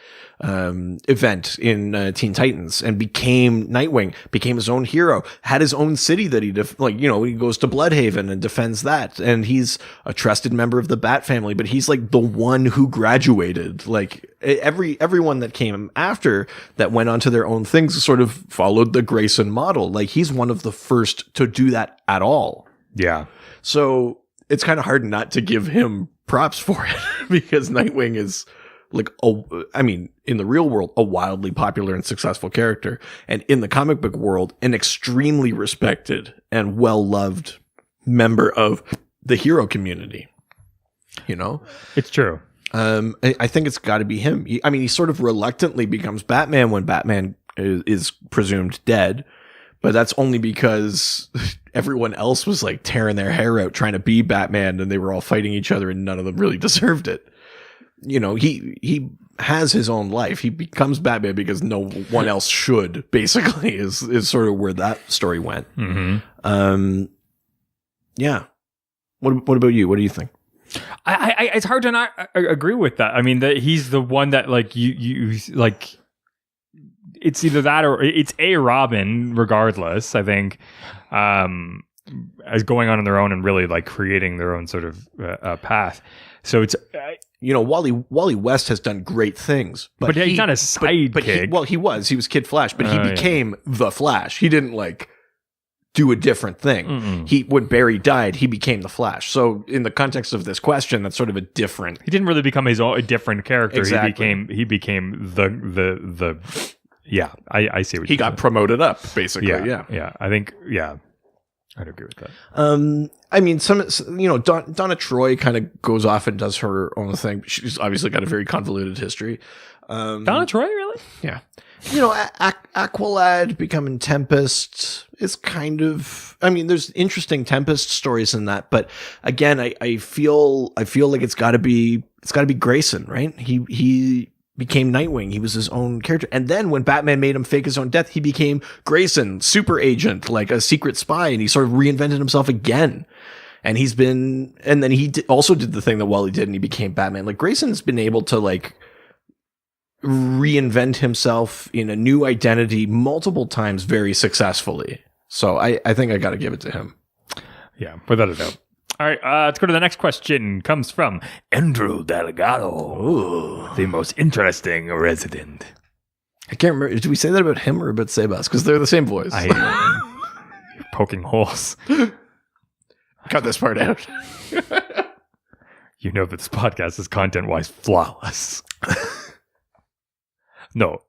event in Teen Titans, and became Nightwing, became his own hero, had his own city that he he goes to Bloodhaven and defends that, and he's a trusted member of the Bat family, but he's like the one who graduated. Like everyone that came after that went on to their own things sort of followed the Grayson model. Like he's one of the first to do that at all. Yeah. So it's kind of hard not to give him props for it because Nightwing is like, in the real world, a wildly popular and successful character. And in the comic book world, an extremely respected and well-loved member of the hero community. It's true. I think it's got to be him. He sort of reluctantly becomes Batman when Batman is presumed dead. But that's only because everyone else was like tearing their hair out trying to be Batman, and they were all fighting each other, and none of them really deserved it. He has his own life. He becomes Batman because no one else should, basically, is sort of where that story went. Mm-hmm. Yeah. What about you? What do you think? I it's hard to not agree with that. I mean, that he's the one that like you like. It's either that or it's a Robin, regardless, I think, as going on their own and really like creating their own sort of path. So it's, Wally West has done great things, but he's not a sidekick. He was Kid Flash, but he became the Flash. He didn't like do a different thing. Mm-mm. When Barry died, he became the Flash. So in the context of this question, that's sort of a different. He didn't really become a different character. Exactly. He became the. Yeah, I see what he got promoted up, basically. Yeah. I think, I'd agree with that. Donna Troy kind of goes off and does her own thing. She's obviously got a very convoluted history. Donna Troy, really? Yeah. Aqualad becoming Tempest is kind of. There's interesting Tempest stories in that, but again, I feel like it's got to be Grayson, right? He became Nightwing. He was his own character. And then when Batman made him fake his own death, he became Grayson, super agent, like a secret spy, and he sort of reinvented himself again. And then he also did the thing that Wally did, and he became Batman. Like Grayson's been able to like reinvent himself in a new identity multiple times very successfully. So I think I got to give it to him. Yeah, without a doubt. All right, let's go to the next question. Comes from Andrew Delgado, the most interesting resident. I can't remember. Did we say that about him or about Sebas? Because they're the same voice. You're poking holes. Cut this part out. You know that this podcast is content-wise flawless. No,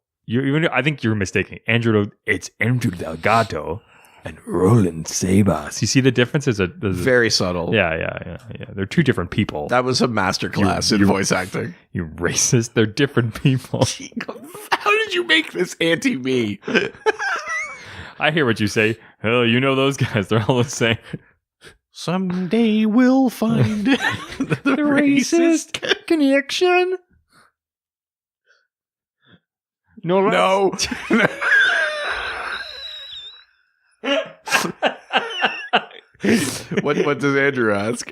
I think you're mistaken. It's Andrew Delgado and Roland Sebas. You see the difference? There's very subtle. Yeah. They're two different people. That was a masterclass in voice acting. You racist. They're different people. How did you make this anti-me? I hear what you say. Hell, you know those guys. They're all the same. Someday we'll find the racist connection. No. What does Andrew ask?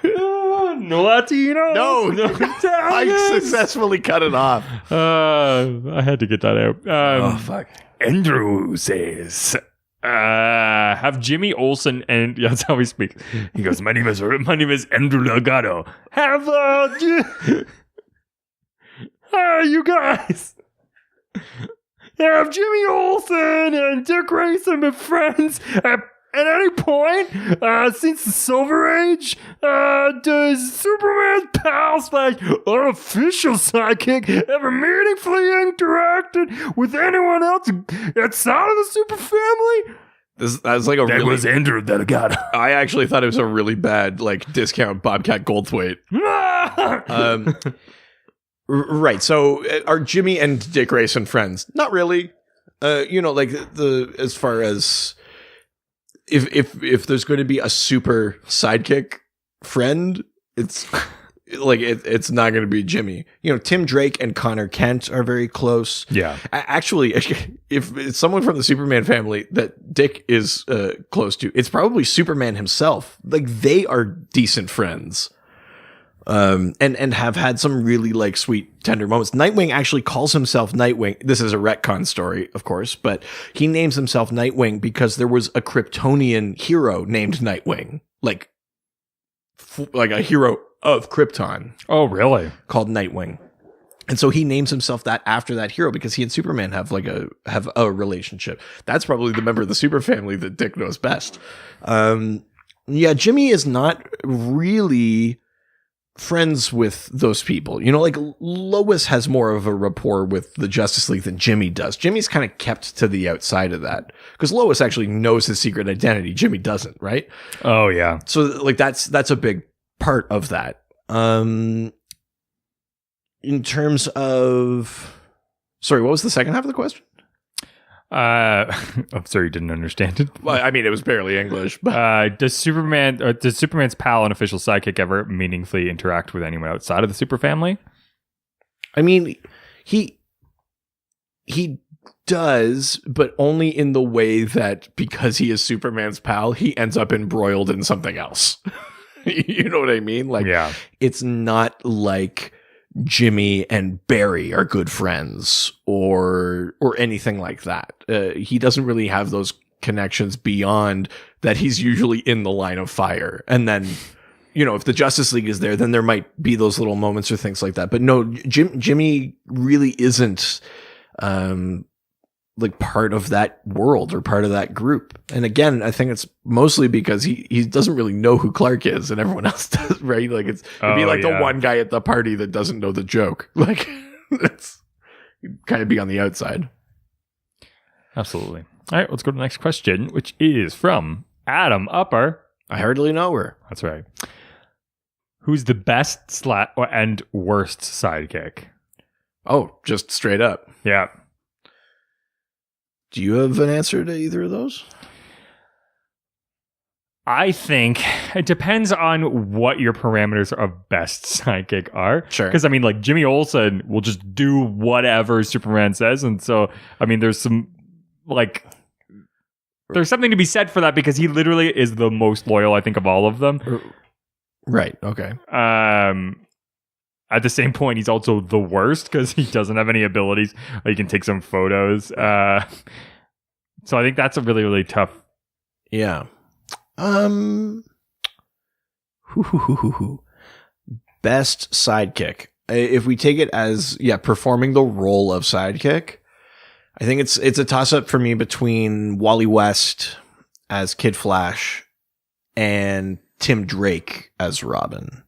No Latino. No. I successfully cut it off. I had to get that out. Fuck. Andrew says, have Jimmy Olsen and that's how he speaks. He goes, my name is Andrew Delgado. You guys. Have Jimmy Olsen and Dick Grayson been friends at any point since the Silver Age? Does Superman's pal / unofficial sidekick ever meaningfully interacted with anyone else outside of the Super Family? That was Andrew Delgado. I actually thought it was a really bad discount Bobcat Goldthwait. Right. So are Jimmy and Dick Grayson friends? Not really. As far as if there's going to be a super sidekick friend, it's like it's not going to be Jimmy. You know, Tim Drake and Connor Kent are very close. Yeah. Actually, if it's someone from the Superman family that Dick is close to, it's probably Superman himself. Like, they are decent friends. And have had some really like sweet, tender moments. Nightwing actually calls himself Nightwing. This is a retcon story, of course, but he names himself Nightwing because there was a Kryptonian hero named Nightwing, like a hero of Krypton. Oh, really? Called Nightwing. And so he names himself that after that hero because he and Superman have a relationship. That's probably the member of the Super family that Dick knows best. Yeah, Jimmy is not really friends with those people. You know, like Lois has more of a rapport with the Justice League than Jimmy does. Jimmy's kind of kept to the outside of that because Lois actually knows his secret identity. Jimmy doesn't, right? Oh, yeah. So like that's a big part of that. In terms of, sorry, what was the second half of the question? I'm sorry, you didn't understand it. Well, I mean, it was barely English. But does Superman's pal and official sidekick ever meaningfully interact with anyone outside of the Super family? I mean, he does, but only in the way that because he is Superman's pal, he ends up embroiled in something else. You know what I mean? Like, yeah. It's not like Jimmy and Barry are good friends or anything like that. He doesn't really have those connections beyond that. He's usually in the line of fire. And then, you know, if the Justice League is there, then there might be those little moments or things like that. But no, Jimmy really isn't, like part of that world or part of that group. And again, I think it's mostly because he doesn't really know who Clark is and everyone else does, right? Like it'd be like the one guy at the party that doesn't know the joke. Like it's kind of be on the outside. Absolutely. All right, let's go to the next question, which is from Adam Upper. I hardly know her. That's right. Who's the best and worst sidekick? Oh, just straight up. Yeah. Do you have an answer to either of those? I think it depends on what your parameters of best sidekick are. Sure. Because, I mean, like, Jimmy Olsen will just do whatever Superman says. And so, I mean, there's some, like, there's something to be said for that because he literally is the most loyal, I think, of all of them. Right. Okay. At the same point, he's also the worst because he doesn't have any abilities. He can take some photos. So I think that's a really, really tough. Yeah. Best sidekick. If we take it as, performing the role of sidekick, I think it's a toss up for me between Wally West as Kid Flash and Tim Drake as Robin.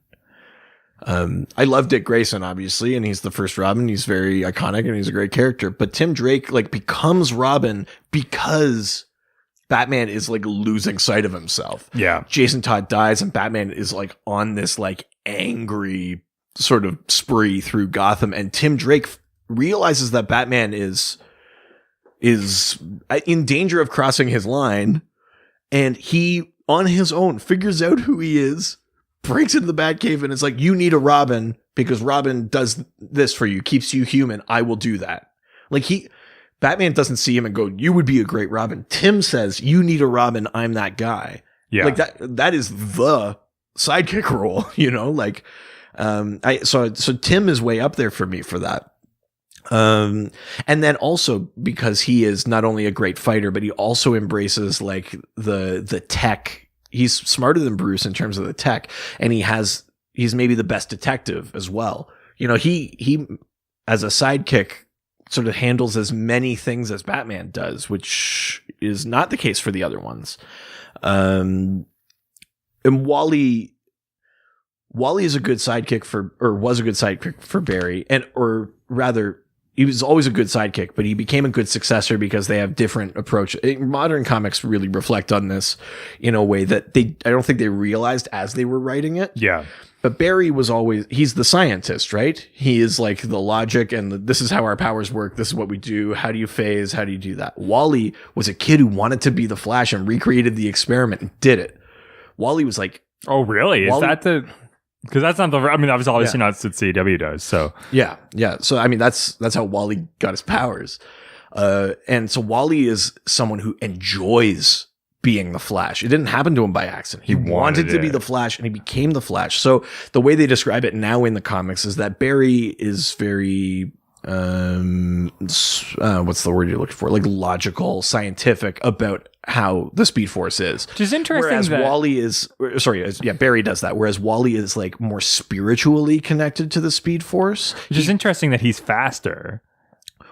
I love Dick Grayson, obviously, and he's the first Robin. He's very iconic and he's a great character. But Tim Drake like becomes Robin because Batman is like losing sight of himself. Yeah. Jason Todd dies and Batman is like on this like angry sort of spree through Gotham. And Tim Drake realizes that Batman is in danger of crossing his line. And he, on his own, figures out who he is, breaks into the Batcave, and it's like, you need a Robin because Robin does this for you, keeps you human. I will do that. Like Batman doesn't see him and go, you would be a great Robin. Tim says, you need a Robin. I'm that guy. Yeah. Like that is the sidekick role, you know, like, so Tim is way up there for me for that. And then also because he is not only a great fighter, but he also embraces like the tech. He's smarter than Bruce in terms of the tech, and he's maybe the best detective as well. You know, he as a sidekick sort of handles as many things as Batman does, which is not the case for the other ones. And Wally is a good sidekick was a good sidekick for Barry, or rather, he was always a good sidekick, but he became a good successor because they have different approach. Modern comics really reflect on this in a way that I don't think they realized as they were writing it. Yeah. But Barry was always, he's the scientist, right? He is like the logic and this is how our powers work. This is what we do. How do you phase? How do you do that? Wally was a kid who wanted to be the Flash and recreated the experiment and did it. Wally was like, oh, really? Is that the... Because that's not the... I mean, that was obviously not what CW does, so... Yeah. So, I mean, that's how Wally got his powers. And so Wally is someone who enjoys being the Flash. It didn't happen to him by accident. He wanted to be the Flash and he became the Flash. So the way they describe it now in the comics is that Barry is very... what's the word you're looking for? Like logical, scientific about how the Speed Force is. Which is interesting. Whereas Wally is, Barry does that. Whereas Wally is like more spiritually connected to the Speed Force. Which is interesting that he's faster.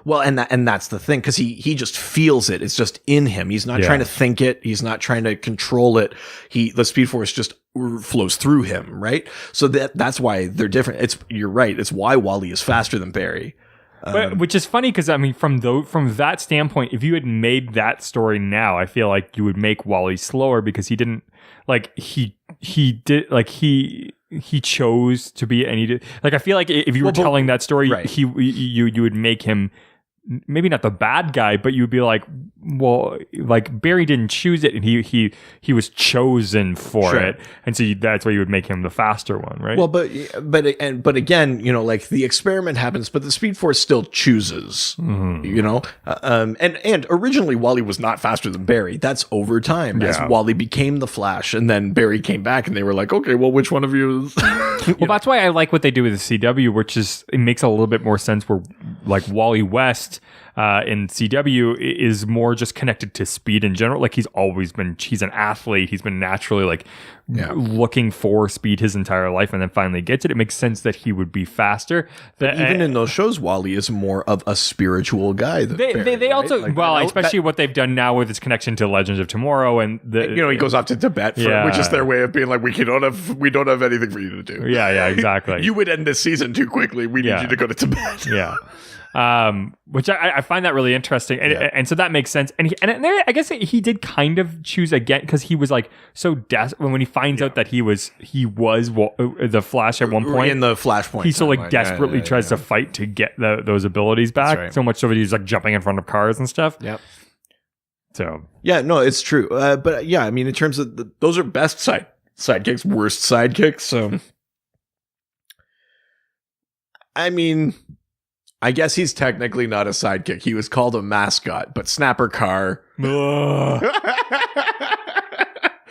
Well, and that's the thing, because he just feels it. It's just in him. He's not trying to think it. He's not trying to control it. The Speed Force just flows through him, right? So that's why they're different. You're right. It's why Wally is faster than Barry. But, which is funny because I mean, from that standpoint, if you had made that story now, I feel like you would make Wally slower because he didn't he chose to be, and he did, like, I feel like if you were telling that story, right, you would make him maybe not the bad guy, but you'd be like, well, like Barry didn't choose it, and he was chosen for it, and so that's why you would make him the faster one, right? Well, but again, you know, like the experiment happens, but the Speed Force still chooses, you know, and originally Wally was not faster than Barry. That's over time as Wally became the Flash, and then Barry came back, and they were like, okay, well, which one of you is? Well, that's why I like what they do with the CW, which is it makes a little bit more sense. Where like Wally West in CW is more just connected to speed in general. Like he's an athlete. He's been naturally looking for speed his entire life, and then finally gets it. It makes sense that he would be faster. Even in those shows, Wally is more of a spiritual guy. They also, like, well, especially what they've done now with its connection to Legends of Tomorrow, and he goes off to Tibet, which is their way of being like, we don't have anything for you to do. Yeah, exactly. You would end this season too quickly. We need you to go to Tibet. Yeah. Which I find that really interesting, and so that makes sense. And I guess he did kind of choose again because he was like so desperate when he finds out that he was the Flash at one point in the Flashpoint. He so like desperately tries to fight to get those abilities back. Right. So much so that he's like jumping in front of cars and stuff. Yep. So no, it's true. But I mean, in terms of those are best sidekicks, worst sidekicks. So I mean, I guess he's technically not a sidekick. He was called a mascot, but Snapper Carr.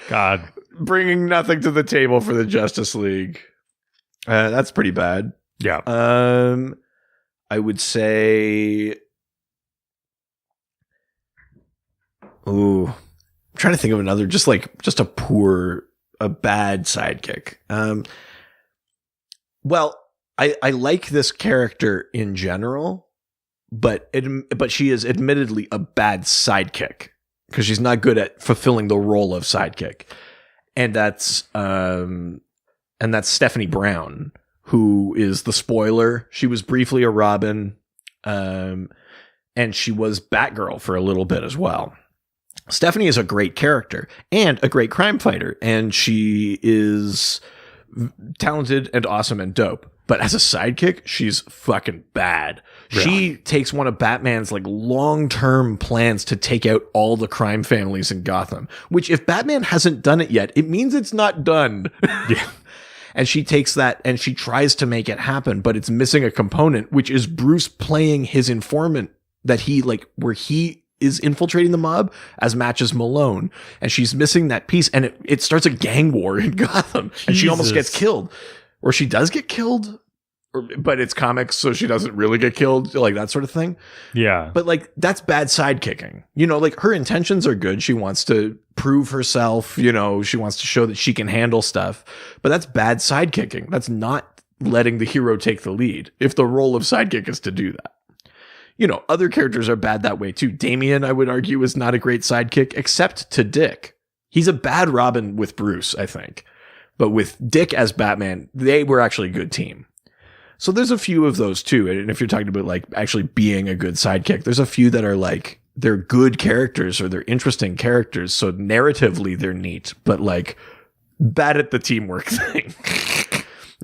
God. Bringing nothing to the table for the Justice League. That's pretty bad. Yeah. I would say... Ooh. I'm trying to think of another, just a bad sidekick. Well... I like this character in general, but she is admittedly a bad sidekick because she's not good at fulfilling the role of sidekick, and that's Stephanie Brown, who is the spoiler. She was briefly a Robin, and she was Batgirl for a little bit as well. Stephanie is a great character and a great crime fighter, and she is talented and awesome and dope. But as a sidekick, she's fucking bad. Really? She takes one of Batman's like long-term plans to take out all the crime families in Gotham, which if Batman hasn't done it yet, it means it's not done. Yeah. And she takes that and she tries to make it happen, but it's missing a component, which is Bruce playing his informant that where he is infiltrating the mob as matches Malone. And she's missing that piece. And it starts a gang war in Gotham. Jesus. And she almost gets killed. Or she does get killed, but it's comics, so she doesn't really get killed, like that sort of thing. Yeah. But like, that's bad sidekicking. You know, like her intentions are good. She wants to prove herself, you know, she wants to show that she can handle stuff. But that's bad sidekicking. That's not letting the hero take the lead, if the role of sidekick is to do that. You know, other characters are bad that way too. Damian, I would argue, is not a great sidekick, except to Dick. He's a bad Robin with Bruce, I think. But with Dick as Batman, they were actually a good team. So there's a few of those too. And if you're talking about like actually being a good sidekick, there's a few that are like, they're good characters or they're interesting characters. So narratively, they're neat, but like bad at the teamwork thing.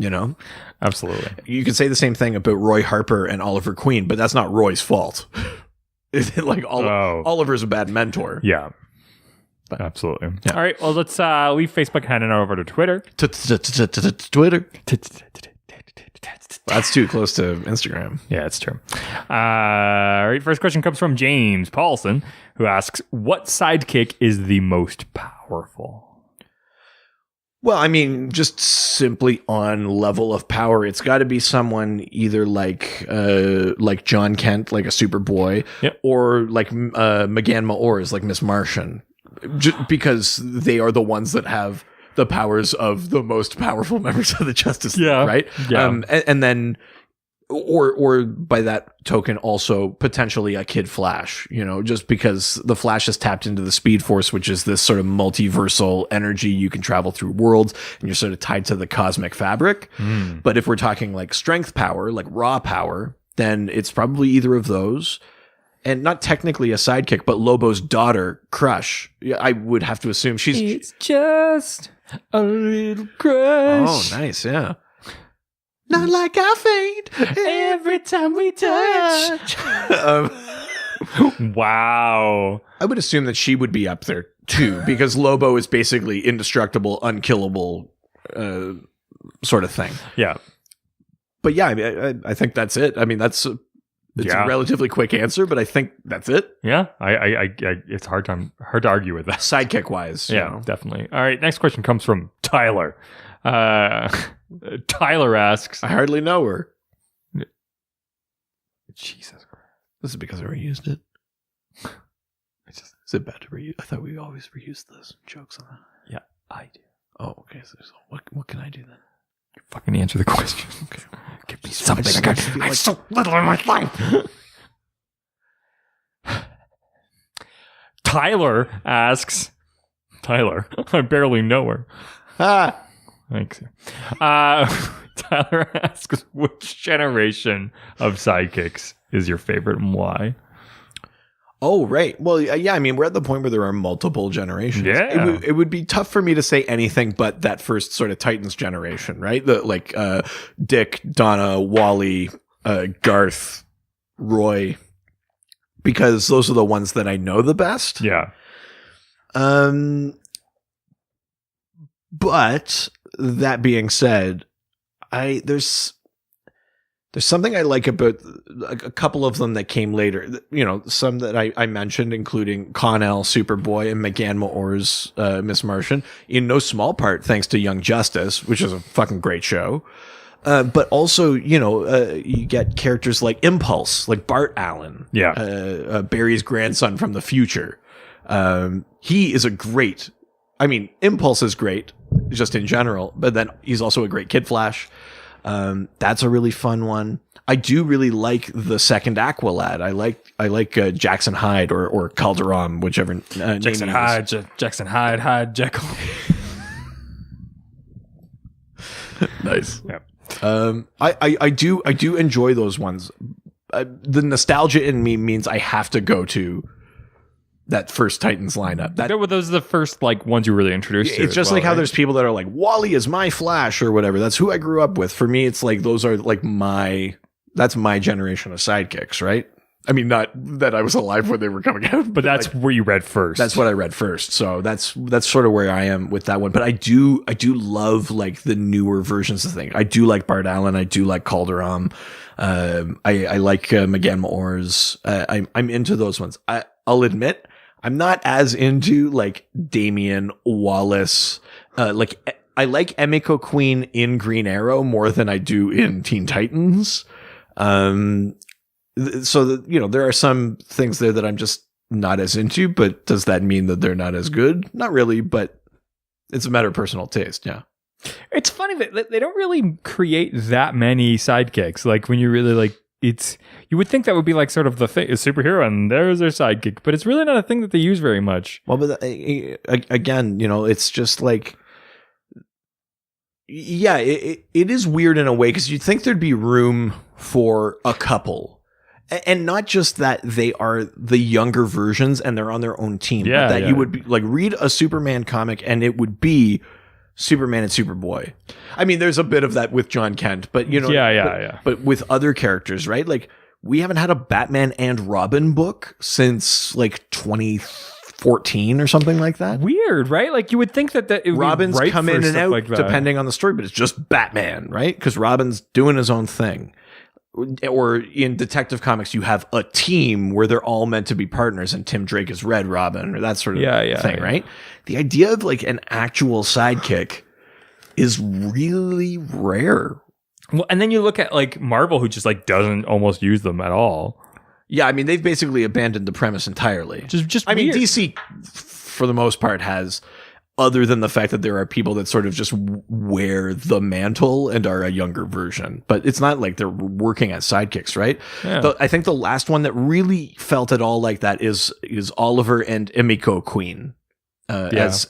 You know, Absolutely. you could say the same thing about Roy Harper and Oliver Queen, but that's not Roy's fault. Is it like Oliver's a bad mentor? Yeah. Absolutely. Yeah. All right. Well, let's leave Facebook, head on over to Twitter. Twitter. That's too close to Instagram. Yeah, it's true. All right. First question comes from James Paulson, who asks, "What sidekick is the most powerful?" Well, I mean, just simply on level of power, it's got to be someone either like John Kent, like a Superboy, or like McGann Maors, like Miss Martian, just because they are the ones that have the powers of the most powerful members of the Justice League, right? Yeah. And then, or by that token, also potentially a Kid Flash, you know, just because the Flash has tapped into the Speed Force, which is this sort of multiversal energy. You can travel through worlds and you're sort of tied to the cosmic fabric. But if we're talking like strength power, like raw power, then it's probably either of those. And not technically a sidekick, but Lobo's daughter, Crush. I would have to assume It's just a little crush. Oh, nice. Yeah. Not like I faint every time we touch. Wow. I would assume that she would be up there too, because Lobo is basically indestructible, unkillable sort of thing. Yeah. But yeah, I mean, I think that's it. I mean, it's a relatively quick answer, but I think that's it. Yeah. I it's hard to argue with that. Sidekick wise. Yeah, definitely. All right. Next question comes from Tyler. Tyler asks, I hardly know her. Jesus Christ. This is because I reused it. Is it bad to reuse? I thought we always reused those jokes on that. Yeah, I do. Oh, okay. So what can I do then? You fucking answer the question. Okay. Give me something. I have so little in my life. Tyler asks, I barely know her. Ah. Thanks. Tyler asks, which generation of sidekicks is your favorite and why? Oh, right. Well, yeah, I mean, we're at the point where there are multiple generations. Yeah. It would be tough for me to say anything but that first sort of Titans generation, right? Dick, Donna, Wally, Garth, Roy, because those are the ones that I know the best. Yeah. But that being said, there's something I like about a couple of them that came later. You know, some that I mentioned, including Connell, Superboy, and McGann Maors, Miss Martian, in no small part thanks to Young Justice, which is a fucking great show. But also, you know, you get characters like Impulse, like Bart Allen, Barry's grandson from the future. He is Impulse is great just in general, but then he's also a great Kid Flash. That's a really fun one. I do really like the second Aqualad. I like Jackson Hyde or Calderon, whichever Jackson name Hyde, Jackson Hyde, Jekyll. Nice. Yeah. I do enjoy those ones. The nostalgia in me means I have to go to that first Titans lineup. Those are the first like ones you really introduced to. It's just like how there's people that are like, Wally is my Flash or whatever. That's who I grew up with. For me, it's like those are like that's my generation of sidekicks, right? I mean, not that I was alive when they were coming out, but that's where you read first. That's what I read first. So that's sort of where I am with that one. But I do love like the newer versions of things. I do like Bart Allen. I do like Calderon. I like McGann Maors. I'm into those ones. I'll admit, I'm not as into like Damian Wallace. I like Emiko Queen in Green Arrow more than I do in Teen Titans. So there are some things there that I'm just not as into, but does that mean that they're not as good? Not really, but it's a matter of personal taste. Yeah. It's funny that they don't really create that many sidekicks. Like when you really like, you would think that would be like sort of the thing, a superhero and there's their sidekick, but it's really not a thing that they use very much. Well, but again, it's just like, yeah, it is weird in a way because you'd think there'd be room for a couple, and not just that they are the younger versions and they're on their own team. Yeah, but that you would be, like read a Superman comic and it would be Superman and Superboy. I mean, there's a bit of that with John Kent, but Yeah. But with other characters, right? Like we haven't had a Batman and Robin book since like 2014 or something like that. Weird, right? Like you would think that it would Robin's be right come for in and stuff out like that. depending on the story, but it's just Batman, right? Because Robin's doing his own thing. Or in Detective Comics, you have a team where they're all meant to be partners, and Tim Drake is Red Robin, or that sort of thing, right? The idea of like an actual sidekick is really rare. Well, and then you look at like Marvel, who just like doesn't almost use them at all. Yeah, I mean they've basically abandoned the premise entirely. Just I mean weird. DC, for the most part, has. Other than the fact that there are people that sort of just wear the mantle and are a younger version. But it's not like they're working as sidekicks, right? Yeah. I think the last one that really felt at all like that is Oliver and Emiko Queen as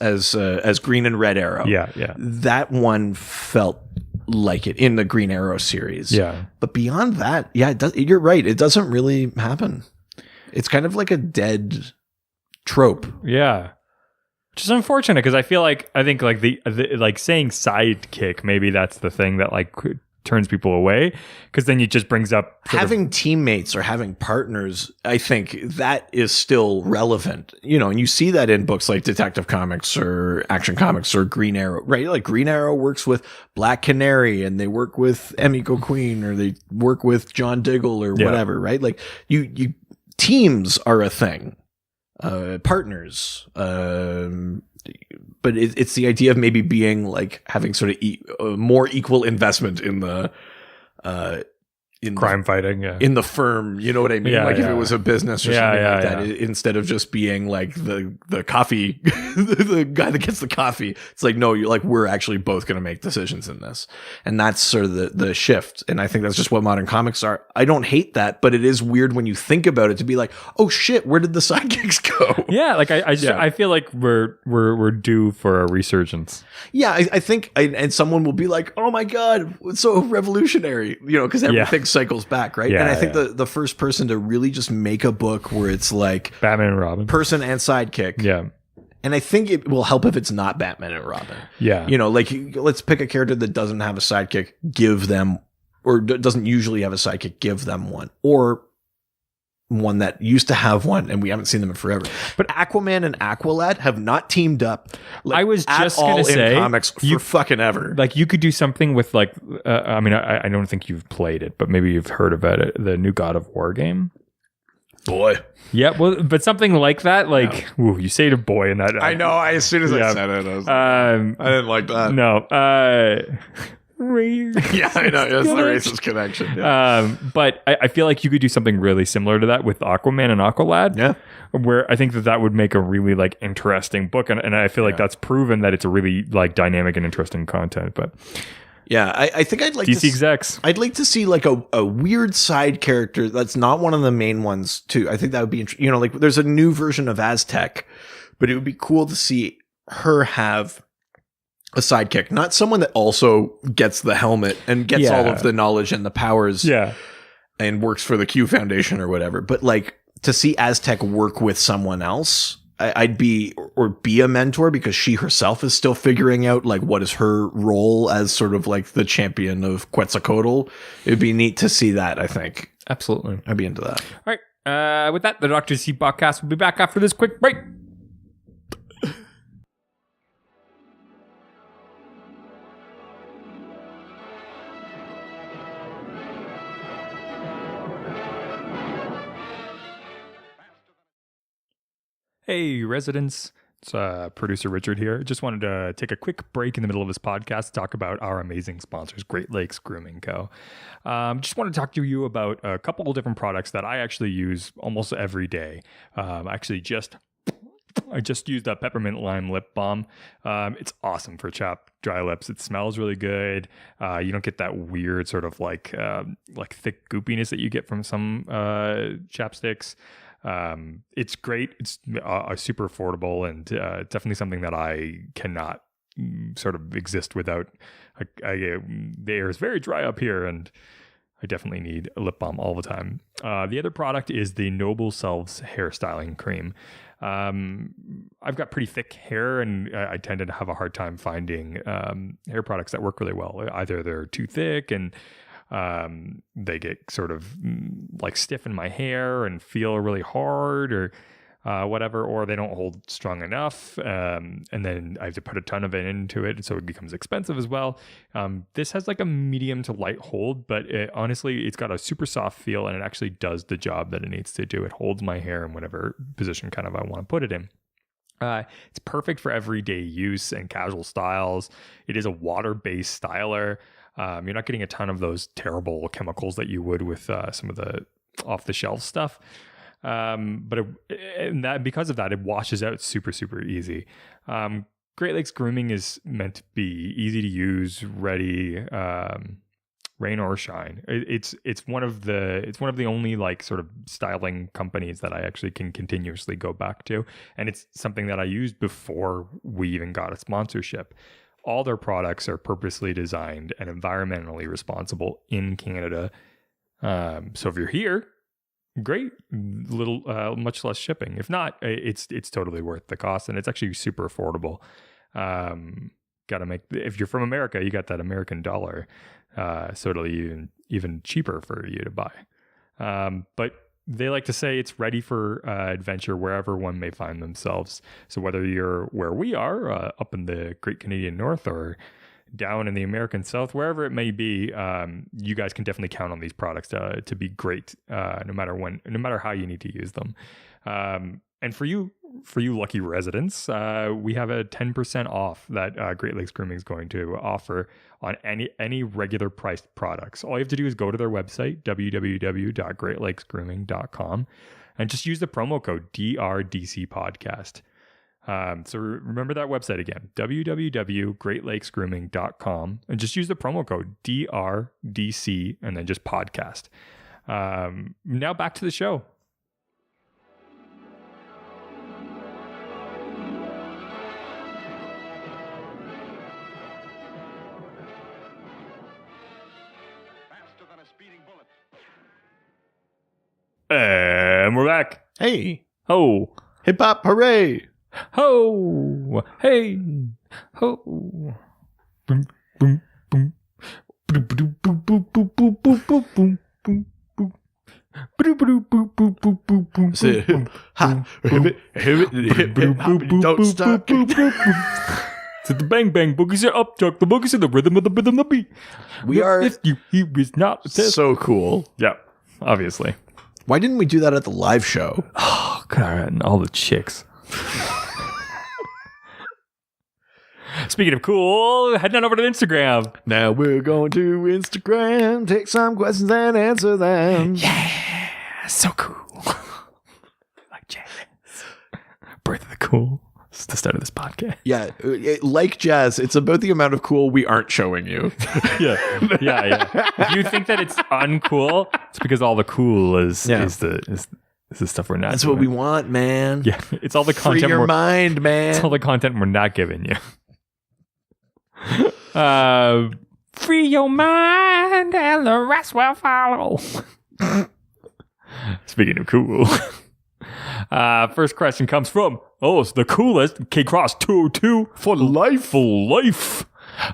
Green and Red Arrow. Yeah. That one felt like it in the Green Arrow series. Yeah. But beyond that, yeah, you're right. It doesn't really happen. It's kind of like a dead trope. Yeah. Which is unfortunate because I think like the like saying sidekick, maybe that's the thing that like turns people away because then it just brings up having teammates or having partners. I think that is still relevant, and you see that in books like Detective Comics or Action Comics or Green Arrow, right? Like Green Arrow works with Black Canary and they work with Emiko Queen or they work with John Diggle or whatever, right? Like you teams are a thing. Partners, but it's the idea of maybe being like having sort of more equal investment in the crime fighting, in the firm, you know what I mean? If it was a business or something like that, instead of just being like the coffee, the guy that gets the coffee, it's like, no, you're like, we're actually both going to make decisions in this. And that's sort of the shift. And I think that's just what modern comics are. I don't hate that, but it is weird when you think about it to be like, oh shit, where did the sidekicks go? Yeah. Like I feel like we're due for a resurgence. Yeah. I think, and someone will be like, oh my God, it's so revolutionary, because everything cycles back, right? And I think the first person to really just make a book where it's like Batman and Robin, person and sidekick. Yeah. And I think it will help if it's not Batman and Robin. Yeah. Like let's pick a character that doesn't have a sidekick, give them, or doesn't usually have a sidekick, give them one. Or one that used to have one and we haven't seen them in forever. But Aquaman and Aqualad have not teamed up. Like, I was just going to say, in comics for fucking ever. Like you could do something with like, I mean, I don't think you've played it, but maybe you've heard about it. The new God of War game. Boy. Yeah, well, but something like that, like, ooh, you say to boy in that. I know. As soon as I said it, I was like, I didn't like that. No. Yeah, I know. It's the racist connection. Yeah. But I feel like you could do something really similar to that with Aquaman and Aqualad. Yeah. Where I think that would make a really like interesting book. And I feel like that's proven that it's a really like dynamic and interesting content. But yeah, I think I'd like DC execs. I'd like to see like a weird side character that's not one of the main ones too. I think that would be interesting. Like there's a new version of Aztec, but it would be cool to see her have a sidekick, not someone that also gets the helmet and gets all of the knowledge and the powers and works for the Q Foundation or whatever, but like to see Aztec work with someone else, I'd be a mentor because she herself is still figuring out like what is her role as sort of like the champion of Quetzalcoatl. It'd be neat to see that, I think. Absolutely. I'd be into that. All right. With that, the Dr. C podcast will be back after this quick break. Hey, residents. It's producer Richard here. Just wanted to take a quick break in the middle of this podcast to talk about our amazing sponsors, Great Lakes Grooming Co. Just want to talk to you about a couple of different products that I actually use almost every day. I just used a peppermint lime lip balm. It's awesome for chapped dry lips. It smells really good. You don't get that weird sort of like thick goopiness that you get from some chapsticks. It's great. It's super affordable and definitely something that I cannot sort of exist without. The air is very dry up here and I definitely need a lip balm all the time. The other product is the Noble Selves Hairstyling Cream. I've got pretty thick hair, and I tend to have a hard time finding hair products that work really well. Either they're too thick and they get sort of like stiff in my hair and feel really hard, or whatever, or they don't hold strong enough, and then I have to put a ton of it into it, so it becomes expensive as well. This has like a medium to light hold, but honestly, it's got a super soft feel, and it actually does the job that it needs to do. It holds my hair in whatever position kind of I want to put it in. It's perfect for everyday use and casual styles. It is a water-based styler. You're not getting a ton of those terrible chemicals that you would with some of the off-the-shelf stuff. Because of that, it washes out super, super easy. Great Lakes Grooming is meant to be easy to use, ready, rain or shine. It's one of the only like sort of styling companies that I actually can continuously go back to, and it's something that I used before we even got a sponsorship. All their products are purposely designed and environmentally responsible in Canada. So if you're here, great, little much less shipping. If not, it's totally worth the cost, and it's actually super affordable. If you're from America, you got that American dollar, so it'll even cheaper for you to buy. But they like to say it's ready for adventure wherever one may find themselves. So whether you're where we are, up in the Great Canadian North, or down in the American South, wherever it may be, you guys can definitely count on these products to be great, no matter how you need to use them. And for you lucky residents, we have a 10% off that Great Lakes Grooming is going to offer on any regular priced products. All you have to do is go to their website, www.greatlakesgrooming.com, and just use the promo code DRDC podcast. So remember that website again, www.greatlakesgrooming.com, and just use the promo code DRDC and then just podcast. Now back to the show. Faster than a speeding bullet. And we're back. Hey, Ho, hip hop, hooray! ho, hey, ho. Boom, boom, boom. Boom, boom, boom, boom, boom, boom, boom, boom, boom, boom, boom. Boom, boom, boom, boom, boom, boom, boom, Say it. boom, Ha, boom, hip hop, don't stop. So the bang bang boogies are up, chuck the boogies in the rhythm of the beat. We are If he was not so cool. Yeah, obviously. Why didn't we do that at the live show? Oh God, and all the chicks. Speaking of cool, heading on over to Instagram. Now we're going to Instagram, take some questions and answer them. Yeah, so cool. Like jazz. Birth of the cool. It's the start of this podcast. Yeah, like jazz, it's about the amount of cool we aren't showing you. Yeah. If you think that it's uncool, it's because all the cool is the stuff we're not. That's doing. what we want, man. Yeah, it's all the Free content. your mind, It's man. all the content we're not giving you. Free your mind and the rest will follow. Speaking of cool, first question comes from it's the coolest K-Cross 202 For life. for life,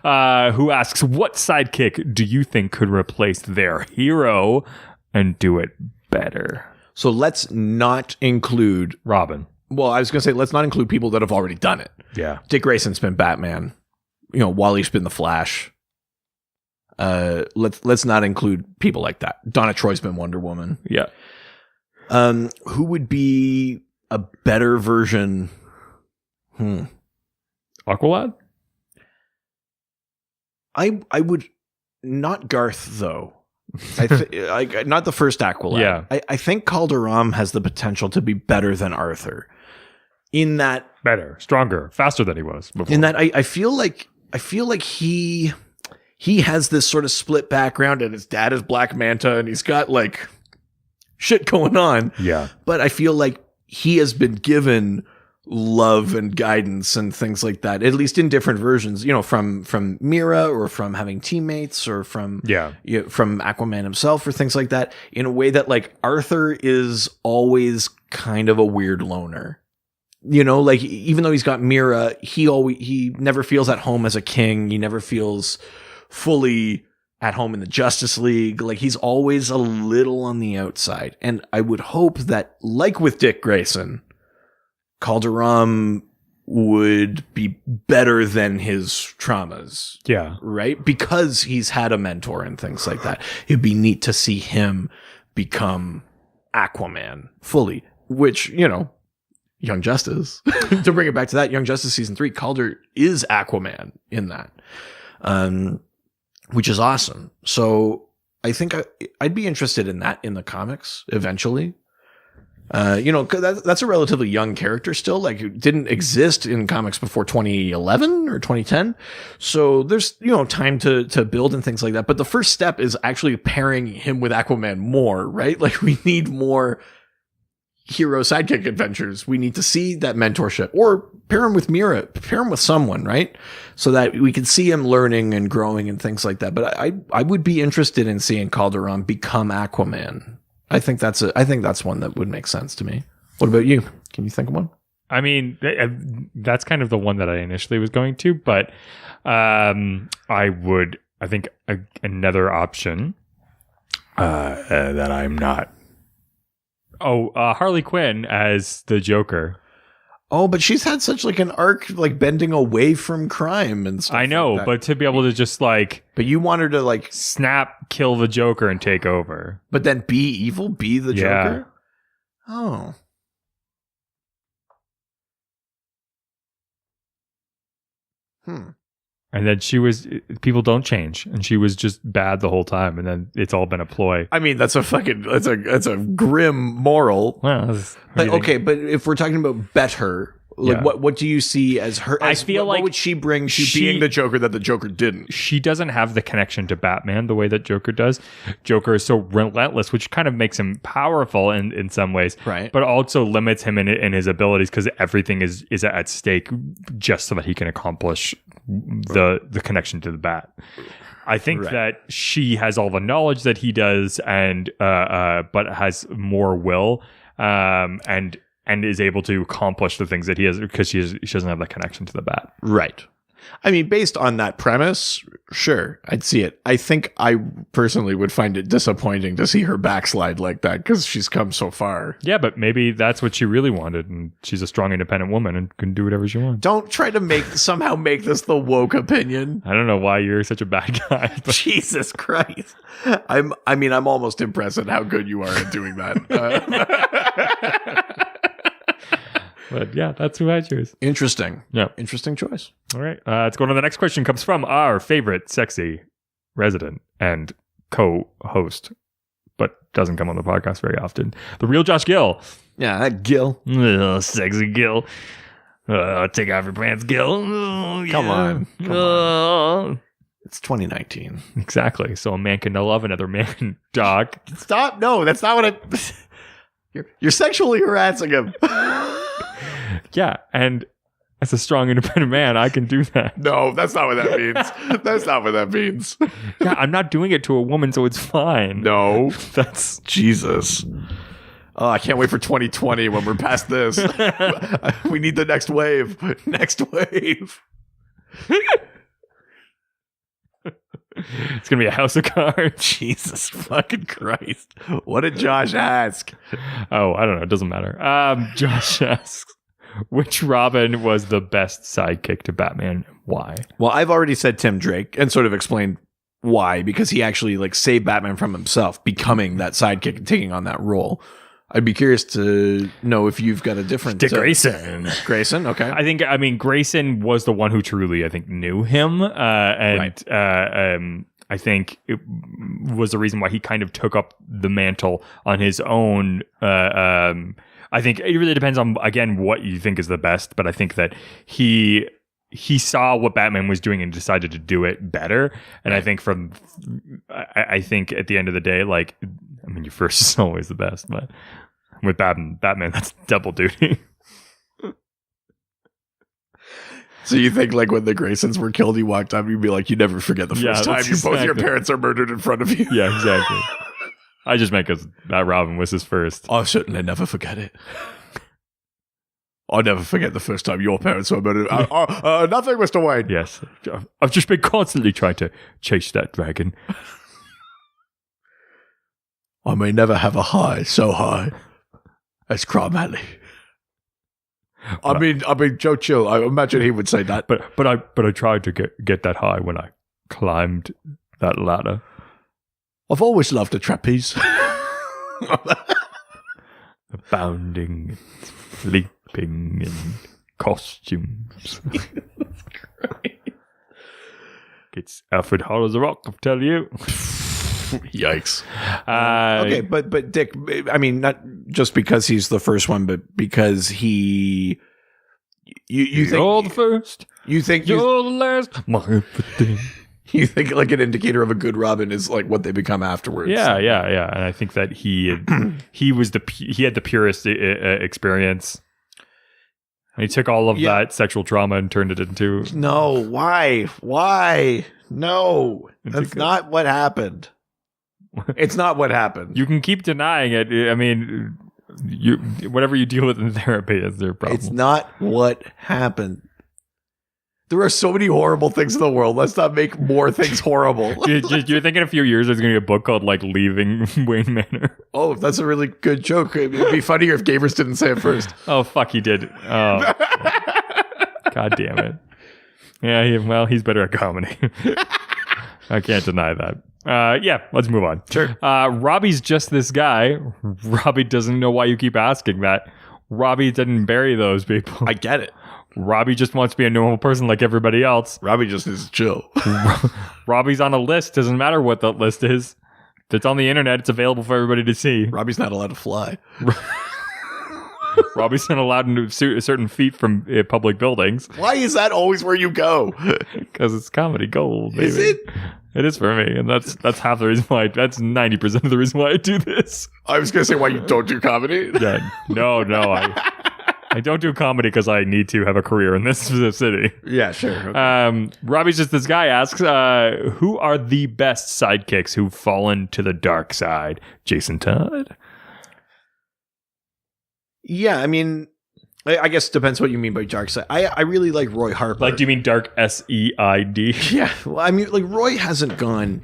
who asks, what sidekick do you think could replace their hero and do it better? So let's not include, Robin. well, I was going to say, let's not include people that have already done it. Yeah. Dick Grayson's been Batman. Wally's been the Flash. Let's not include people like that. Donna Troy's been Wonder Woman. Yeah. Who would be a better version? Aqualad? I would not Garth though. Not the first Aqualad. Yeah. I think Calderon has the potential to be better than Arthur. In that, Better, stronger, faster than he was before. in that, I feel like he has this sort of split background, and his dad is Black Manta, and he's got like shit going on. Yeah. But I feel like he has been given love and guidance and things like that, at least in different versions, from Mira, or from having teammates, or from from Aquaman himself, or things like that, in a way that like Arthur is always kind of a weird loner. You know, like even though he's got Mira, he never feels at home as a king. He never feels fully at home in the Justice League. Like he's always a little on the outside. And I would hope that, like with Dick Grayson, Calderon would be better than his traumas. Yeah. Right? Because he's had a mentor and things like that. It'd be neat to see him become Aquaman fully, which, you know, Young Justice, to bring it back to that, Young Justice season 3, Calder is Aquaman in that, which is awesome. So I think I'd be interested in that in the comics eventually. You know, 'cause that's a relatively young character still, like it didn't exist in comics before 2011 or 2010. So there's, you know, time to build and things like that. But the first step is actually pairing him with Aquaman more, right? Like we need more hero sidekick adventures. We need to see that mentorship, or pair him with Mira, pair him with someone, right? So that we can see him learning and growing and things like that. But I would be interested in seeing Calderon become Aquaman. I think that's one that would make sense to me. What about you? Can you think of one? I mean, that's kind of the one that I initially was going to, but I think another option that I'm not. Harley Quinn as the Joker. Oh, but she's had such like an arc, like bending away from crime and stuff. I know, like that. but to be able to just like But you want her to like snap, kill the Joker and take over. but then be evil, be the Yeah. Joker? Oh. And then people don't change, and she was just bad the whole time, and then it's all been a ploy. I mean, that's a grim moral. Well, But okay, but if we're talking about better, like Yeah. what do you see as her? I As, feel what like would she bring to she- being the Joker that the Joker didn't? she doesn't have the connection to Batman the way that Joker does. Joker is so relentless, which kind of makes him powerful in some ways, Right. but also limits him in his abilities because everything is at stake just so that he can accomplish the connection to the Bat. I think Right. that she has all the knowledge that he does, and but has more will, and is able to accomplish the things that he has because she doesn't have that connection to the Bat. Right. I mean, based on that premise, sure, I'd see it. I think I personally would find it disappointing to see her backslide like that because she's come so far. Yeah, but maybe that's what she really wanted, and she's a strong, independent woman and can do whatever she wants. Don't try to somehow make this the woke opinion. I don't know why you're such a bad guy. But Jesus Christ. I'm almost impressed at how good you are at doing that. But yeah, that's who I choose. Interesting. Yeah. Interesting choice. All right. Let's go on to the next question. Comes from our favorite sexy resident and co-host, but doesn't come on the podcast very often. The real Josh Gill. Yeah, that Gil. Ugh, sexy Gill. Take off your pants, Gill. Oh, Come yeah. on. Come on. It's 2019. Exactly. So a man can love another man, dog. Stop. No, that's not what You're sexually harassing him. Yeah, and as a strong, independent man, I can do that. No, that's not what that means. That's not what that means. Yeah, I'm not doing it to a woman, so it's fine. No. That's Jesus. Oh, I can't wait for 2020 when we're past this. We need the next wave. Next wave. It's gonna be a house of cards. Jesus fucking Christ. What did Josh ask? Oh, I don't know. It doesn't matter. Josh asks, which Robin was the best sidekick to Batman? Why? Well, I've already said Tim Drake and sort of explained why, because he actually like saved Batman from himself, becoming that sidekick and taking on that role. I'd be curious to know if you've got a different Dick Grayson. Grayson, okay. I mean, Grayson was the one who truly, I think, knew him, and I think it was the reason why he kind of took up the mantle on his own. I think it really depends on, again, what you think is the best, but I think that he saw what Batman was doing and decided to do it better. And I think I think at the end of the day, like, I mean, your first is always the best, but with Batman, that's double duty. So you think like when the Graysons were killed, you walked up, you'd be like, you never forget the first time that's both your exactly. parents are murdered in front of you. Yeah, exactly. I just meant because that Robin was his first. Oh, shouldn't I never forget it? I'll never forget the first time your parents were murdered. Nothing, Mr. Wayne. Yes. I've just been constantly trying to chase that dragon. I may never have a high so high as Crom Alley. I mean, Joe Chill. I imagine he would say that. But I tried to get that high when I climbed that ladder. I've always loved a trapeze. The bounding, leaping, and costumes. It's Alfred Hall as a rock, I'll tell you. Yikes. Okay, but Dick, I mean, not just because he's the first one, but because he... You think... You're the first. You think... You're the last. My everything. You think like an indicator of a good Robin is like what they become afterwards. Yeah. And I think that he had the purest experience. And he took all of that sexual trauma and turned it into... No, why? No, that's not what happened. It's not what happened. You can keep denying it. I mean, whatever you deal with in therapy is their problem. It's not what happened. There are so many horrible things in the world. Let's not make more things horrible. You're thinking a few years there's going to be a book called like Leaving Wayne Manor. Oh, that's a really good joke. It'd be funnier if Gavers didn't say it first. Oh, fuck, he did. Oh. God damn it. Yeah, he's better at comedy. I can't deny that. Let's move on. Sure. Robbie's just this guy. Robbie doesn't know why you keep asking that. Robbie didn't bury those people. I get it. Robbie just wants to be a normal person like everybody else. Robbie just is chill. Robbie's on a list. Doesn't matter what that list is. If it's on the internet, it's available for everybody to see. Robbie's not allowed to fly. Robbie's not allowed to certain feet from public buildings. Why is that always where you go? Because it's comedy gold, baby. Is it? It is for me, and that's half the reason why. That's 90% of the reason why I do this. I was going to say why you don't do comedy. Yeah, no, I don't do comedy because I need to have a career in this city. Yeah, sure. Okay. Robbie's just this guy asks, who are the best sidekicks who've fallen to the dark side? Jason Todd? Yeah, I mean, I guess it depends what you mean by dark side. I really like Roy Harper. Like, do you mean dark SEID? Yeah, well, I mean, like, Roy hasn't gone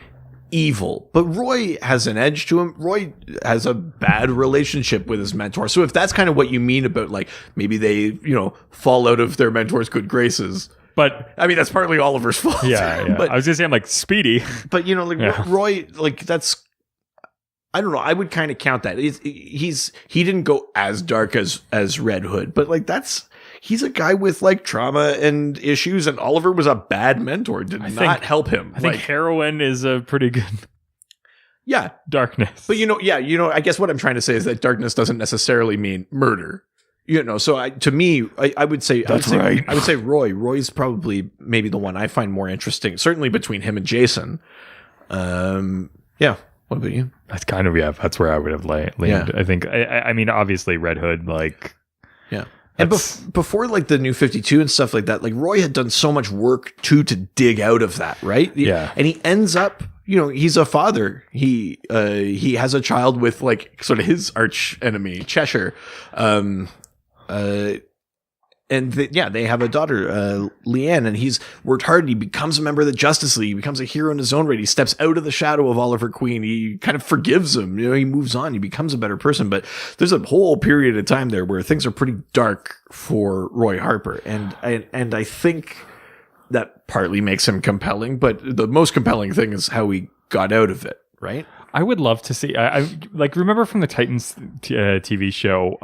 evil, but Roy has an edge to him. Roy has a bad relationship with his mentor. So if that's kind of what you mean about, like, maybe they, fall out of their mentor's good graces. But I mean, that's partly Oliver's fault. Yeah. But I was going to say, I'm like, Speedy. But, Roy, like, that's... I don't know. I would kind of count that. He didn't go as dark as Red Hood, but like he's a guy with like trauma and issues, and Oliver was a bad mentor. Did not help him. I think heroin is a pretty good darkness. But I guess what I'm trying to say is that darkness doesn't necessarily mean murder. So to me, I would say right. I would say Roy. Roy's probably maybe the one I find more interesting. Certainly between him and Jason. Yeah. What about you? That's kind of, that's where I would have leaned. Yeah. I think, I mean, obviously Red Hood, like... Yeah. And before, like, the New 52 and stuff like that, like, Roy had done so much work, to dig out of that, right? Yeah. And he ends up, he's a father. He has a child with, like, sort of his arch enemy, Cheshire. And they have a daughter, Leanne, and he's worked hard. He becomes a member of the Justice League. He becomes a hero in his own right. He steps out of the shadow of Oliver Queen. He kind of forgives him. He moves on. He becomes a better person. But there's a whole period of time there where things are pretty dark for Roy Harper. And I think that partly makes him compelling. But the most compelling thing is how he got out of it, right? I would love to see. I like remember from the Titans TV show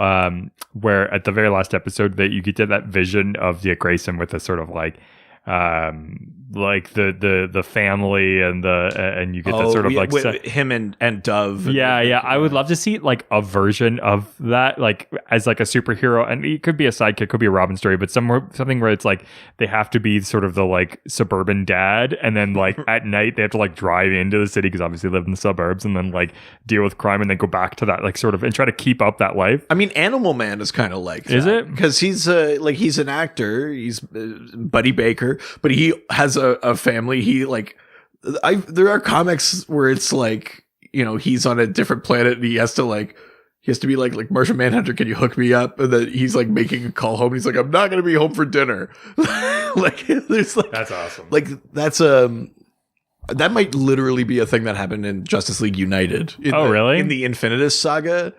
where at the very last episode that you get that vision of Dick Grayson with a sort of like the family and you get that sort of like him and Dove. I would love to see like a version of that, like as like a superhero, and it could be a sidekick, could be a Robin story, but something where it's like they have to be sort of the like suburban dad, and then like at night they have to like drive into the city because obviously they live in the suburbs, and then like deal with crime and then go back to that like sort of and try to keep up that life. I mean, Animal Man is kind of like that. Is it? Because he's an actor. He's Buddy Baker, but he has a family. He there are comics where it's like, he's on a different planet and he has to like He has to be like Martian Manhunter, can you hook me up? And then he's like making a call home. And he's like, I'm not going to be home for dinner. Like, there's like, That's awesome. like that's that might literally be a thing that happened in Justice League United. Really? In the Infinitus Saga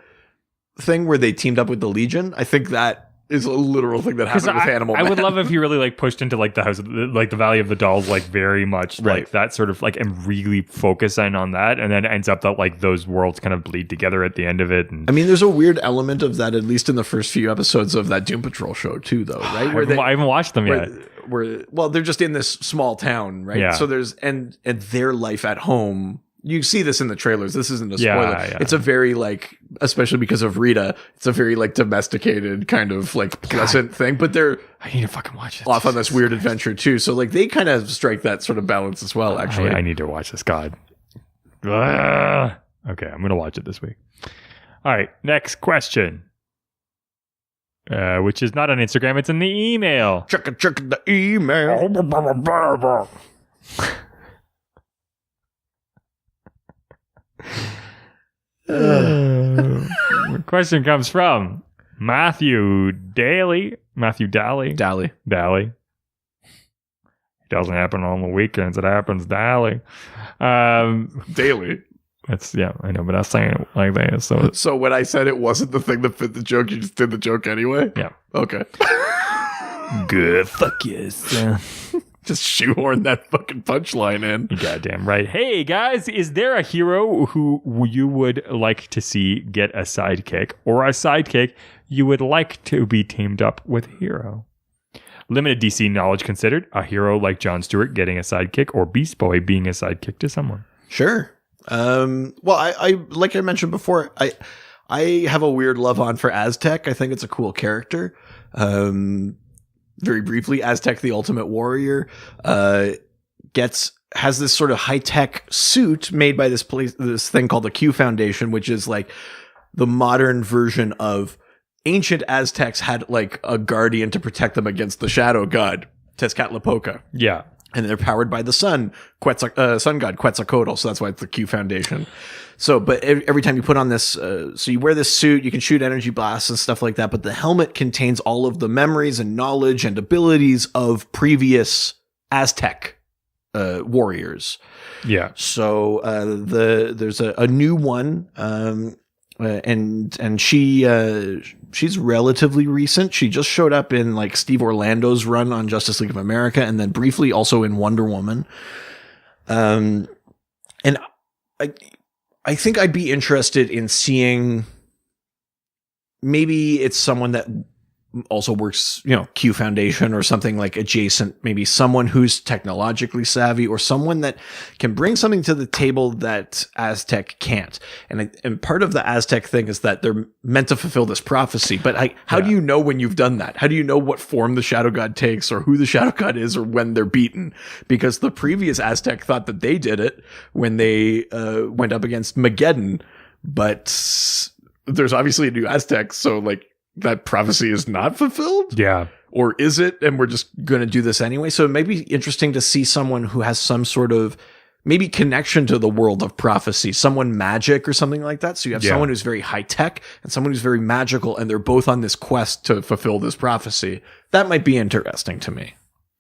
thing where they teamed up with the Legion. I think that is a literal thing that happened with Animal Man. I would love if he really like pushed into like the house, like the Valley of the Dolls, like very much Right. like that sort of like, and really focus in on that, and then it ends up that like those worlds kind of bleed together at the end of it. And I mean, there's a weird element of that, at least in the first few episodes of that Doom Patrol show, too, though, right? I haven't watched them yet. Where they're just in this small town, right? Yeah. So there's and their life at home. You see this in the trailers. This isn't a spoiler. Yeah. It's a very like, especially because of Rita, it's a very like domesticated kind of like pleasant thing. But they're I need to fucking watch it. off on this weird adventure too. So like they kind of strike that sort of balance as well. Actually, I need to watch this. God. Okay, I'm gonna watch it this week. All right, next question. Which is not on Instagram, it's in the email. check the email. The question comes from Matthew Daly. Dally. It doesn't happen on the weekends. It happens daily. Daily. It's yeah, I know, but I was saying it like that. So So when I said it wasn't the thing that fit the joke, you just did the joke anyway? yeah, Okay. good. Fuck yes. Just shoehorn that fucking punchline in. You goddamn right. Hey guys, is there a hero who you would like to see get a sidekick, or a sidekick you would like to be teamed up with a hero? Limited DC knowledge considered, a hero like Jon Stewart getting a sidekick, or Beast Boy being a sidekick to someone. Sure. Well, I like I mentioned before, I have a weird love on for Aztec. I think it's a cool character. Very briefly, Aztec, the Ultimate Warrior, has this sort of high tech suit made by this thing called the Q Foundation, which is like the modern version of ancient Aztecs had like a guardian to protect them against the shadow god Tezcatlipoca. Yeah. And they're powered by the sun, sun god Quetzalcoatl. So that's why it's the Q Foundation. So, but every time you put on this, so you wear this suit, you can shoot energy blasts and stuff like that. But the helmet contains all of the memories and knowledge and abilities of previous Aztec warriors. Yeah. So there's a new one, and she's relatively recent. She just showed up in like Steve Orlando's run on Justice League of America, and then briefly also in Wonder Woman. And I think I'd be interested in seeing, maybe it's someone that also works, Q Foundation or something like adjacent, maybe someone who's technologically savvy or someone that can bring something to the table that Aztec can't. And part of the Aztec thing is that they're meant to fulfill this prophecy. But how do you know when you've done that? How do you know what form the Shadow God takes or who the Shadow God is or when they're beaten? Because the previous Aztec thought that they did it when they went up against Mageddon. But there's obviously a new Aztec, so like, that prophecy is not fulfilled? Yeah. Or is it? And we're just going to do this anyway. So it may be interesting to see someone who has some sort of maybe connection to the world of prophecy, someone magic or something like that. So you have someone who's very high tech and someone who's very magical, and they're both on this quest to fulfill this prophecy. That might be interesting to me.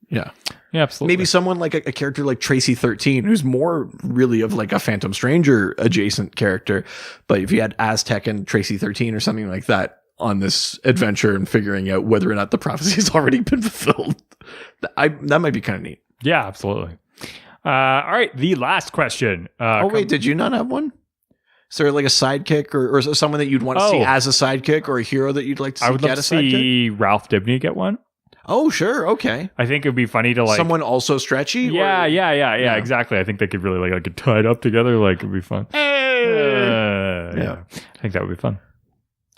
Yeah. Yeah, absolutely. Maybe someone like a character like Tracy 13, who's more really of like a Phantom Stranger adjacent character. But if you had Aztec and Tracy 13 or something like that on this adventure and figuring out whether or not the prophecy has already been fulfilled, that might be kind of neat. Yeah, absolutely. All right, the last question. Wait, did you not have one? Is there like a sidekick or someone that you'd want to see as a sidekick, or a hero that you'd like to see I would love to see Ralph Dibny get one. Oh, sure. Okay. I think it would be funny to like someone also stretchy. Yeah, exactly. I think they could really like get tied up together. Like it'd be fun. Yeah, I think that would be fun.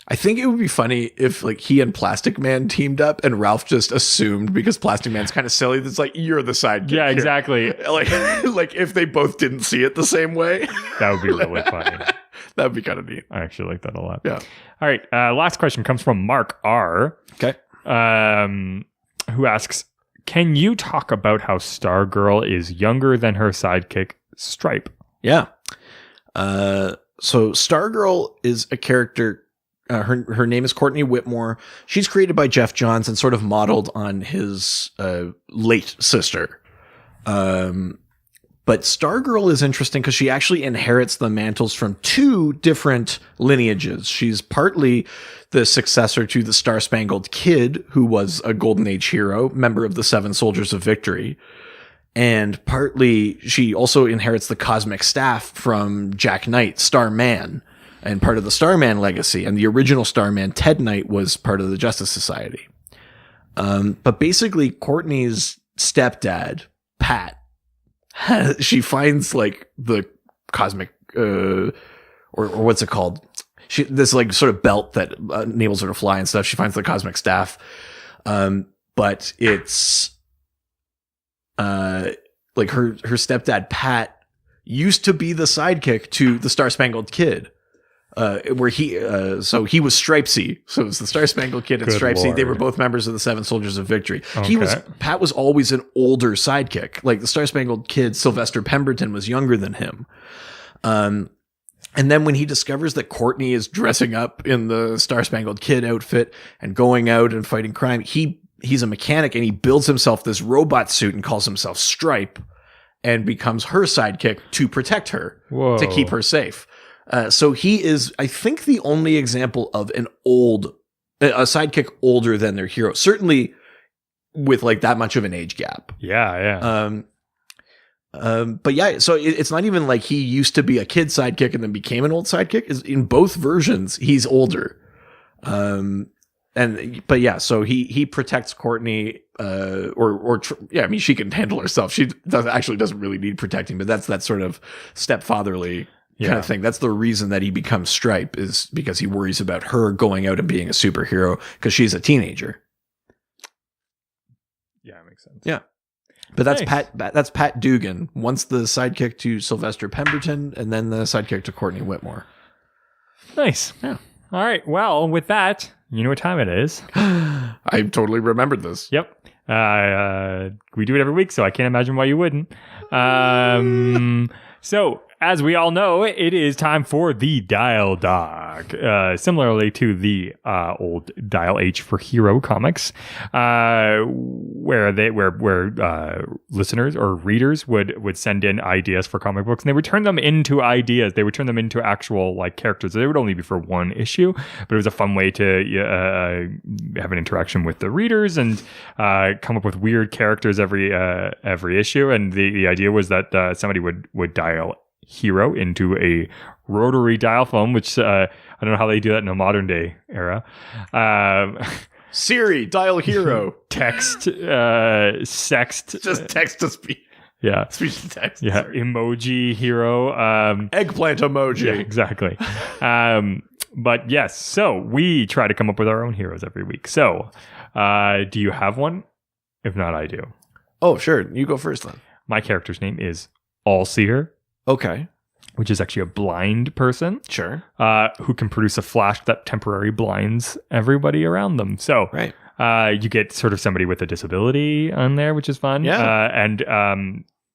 I think it would be funny if like he and Plastic Man teamed up and Ralph just assumed, because Plastic Man's kind of silly, that's like, you're the sidekick. Yeah, here. exactly. Like if they both didn't see it the same way. That would be really funny. That would be kind of neat. I actually like that a lot. Yeah. All right. Last question comes from Mark R. Okay. Who asks, can you talk about how Stargirl is younger than her sidekick, Stripe? Yeah. So Stargirl is a character Her name is Courtney Whitmore. She's created by Jeff Johns and sort of modeled on his late sister. But Stargirl is interesting because she actually inherits the mantles from two different lineages. She's partly the successor to the Star-Spangled Kid, who was a Golden Age hero, member of the Seven Soldiers of Victory. And partly she also inherits the cosmic staff from Jack Knight, Starman, and part of the Starman legacy. And the original Starman, Ted Knight, was part of the Justice Society. But basically, Courtney's stepdad, Pat, she finds like the cosmic or what's it called, this like sort of belt that enables her to fly and stuff. She finds the cosmic staff, but it's like her stepdad Pat used to be the sidekick to the Star-Spangled Kid, where he was Stripesy. So it was the Star-Spangled Kid and Good Stripesy. Lord. They were both members of the Seven Soldiers of Victory. Okay. Pat was always an older sidekick. Like the Star-Spangled Kid, Sylvester Pemberton was younger than him. And then when he discovers that Courtney is dressing up in the Star-Spangled Kid outfit and going out and fighting crime, he's a mechanic and he builds himself this robot suit and calls himself Stripe and becomes her sidekick to protect her, Whoa. to keep her safe. So he is, I think, the only example of a sidekick older than their hero, certainly with like that much of an age gap. Yeah. But yeah, so it's not even like he used to be a kid sidekick and then became an old sidekick. In both versions, he's older. But yeah, so he protects Courtney, I mean, she can handle herself. She doesn't really need protecting, but that's that sort of stepfatherly kind of thing. That's the reason that he becomes Stripe, is because he worries about her going out and being a superhero because she's a teenager. Yeah, it makes sense. Yeah. But that's Nice. That's Pat Dugan, once the sidekick to Sylvester Pemberton and then the sidekick to Courtney Whitmore. Nice. Yeah. All right. Well, with that, you know what time it is. I totally remembered this. Yep. We do it every week, so I can't imagine why you wouldn't. So, as we all know, it is time for the Dial Dog. Similarly to the old Dial H for Hero comics, where listeners or readers would send in ideas for comic books, and they would turn them into ideas. They would turn them into actual like characters. They would only be for one issue, but it was a fun way to have an interaction with the readers and come up with weird characters every issue. And the idea was that somebody would dial Hero into a rotary dial phone, which I don't know how they do that in a modern day era. Siri, dial Hero. Text, sext, Just text to speech. yeah, Speech to text. yeah, Sorry. emoji hero. Eggplant emoji. Yeah, exactly. But yes, so we try to come up with our own heroes every week. So, do you have one? If not, I do. Oh, sure. You go first then. My character's name is Allseer, Okay. which is actually a blind person Sure. who can produce a flash that temporarily blinds everybody around them. So Right. you get sort of somebody with a disability on there, which is fun. Yeah.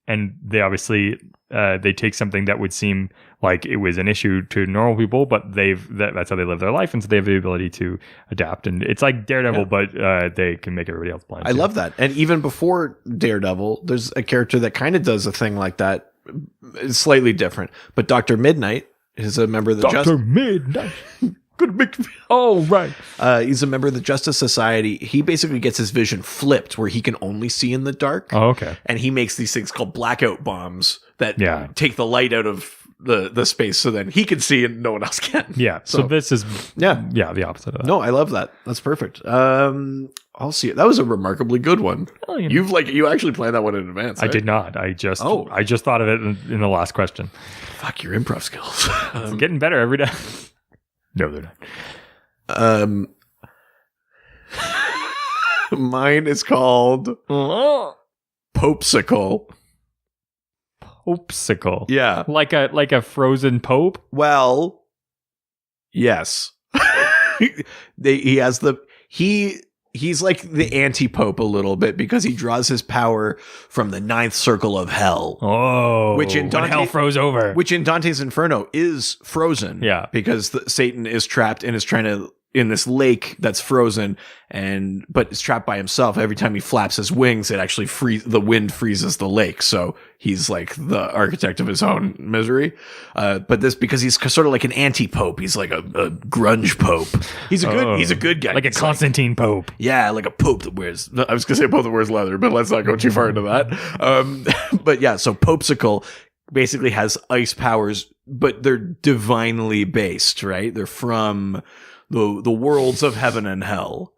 And they obviously they take something that would seem like it was an issue to normal people, but that's how they live their life, and so they have the ability to adapt. And it's like Daredevil, but they can make everybody else blind. I too. love that. And even before Daredevil, there's a character that kind of does a thing like that. It's slightly different. But Dr. Midnight is a member of the Dr. Midnight. Good make Oh, right. he's a member of the Justice Society. He basically gets his vision flipped where he can only see in the dark. Oh, okay. And he makes these things called blackout bombs that Yeah. take the light out of the space so then he can see and no one else can. Yeah. So this is Yeah. the opposite of that. No, I love that. That's perfect. I'll see it. That was a remarkably good one. Oh, you know. You actually planned that one in advance. I right? did not. I just thought of it in the last question. Fuck your improv skills. It's getting better every day. No, they're not. Mine is called Popesicle. Popesicle. Yeah. Like a frozen pope. Well, yes. He he's like the anti-pope a little bit because he draws his power from the ninth circle of hell. Oh, Which in when Dante- hell froze over. Which in Dante's Inferno is frozen. Yeah. Because Satan is trapped and is trying to in this lake that's frozen but it's trapped by himself. Every time he flaps his wings, it actually the wind freezes the lake. So he's like the architect of his own misery. But this, because he's sort of like an anti-pope. He's like a grunge pope. He's a good guy. Like a Constantine Pope. Yeah, like a pope that wears, I was going to say a pope that wears leather, but let's not go too far into that. But yeah, so Popesicle basically has ice powers, but they're divinely based, right? They're from the worlds of heaven and hell.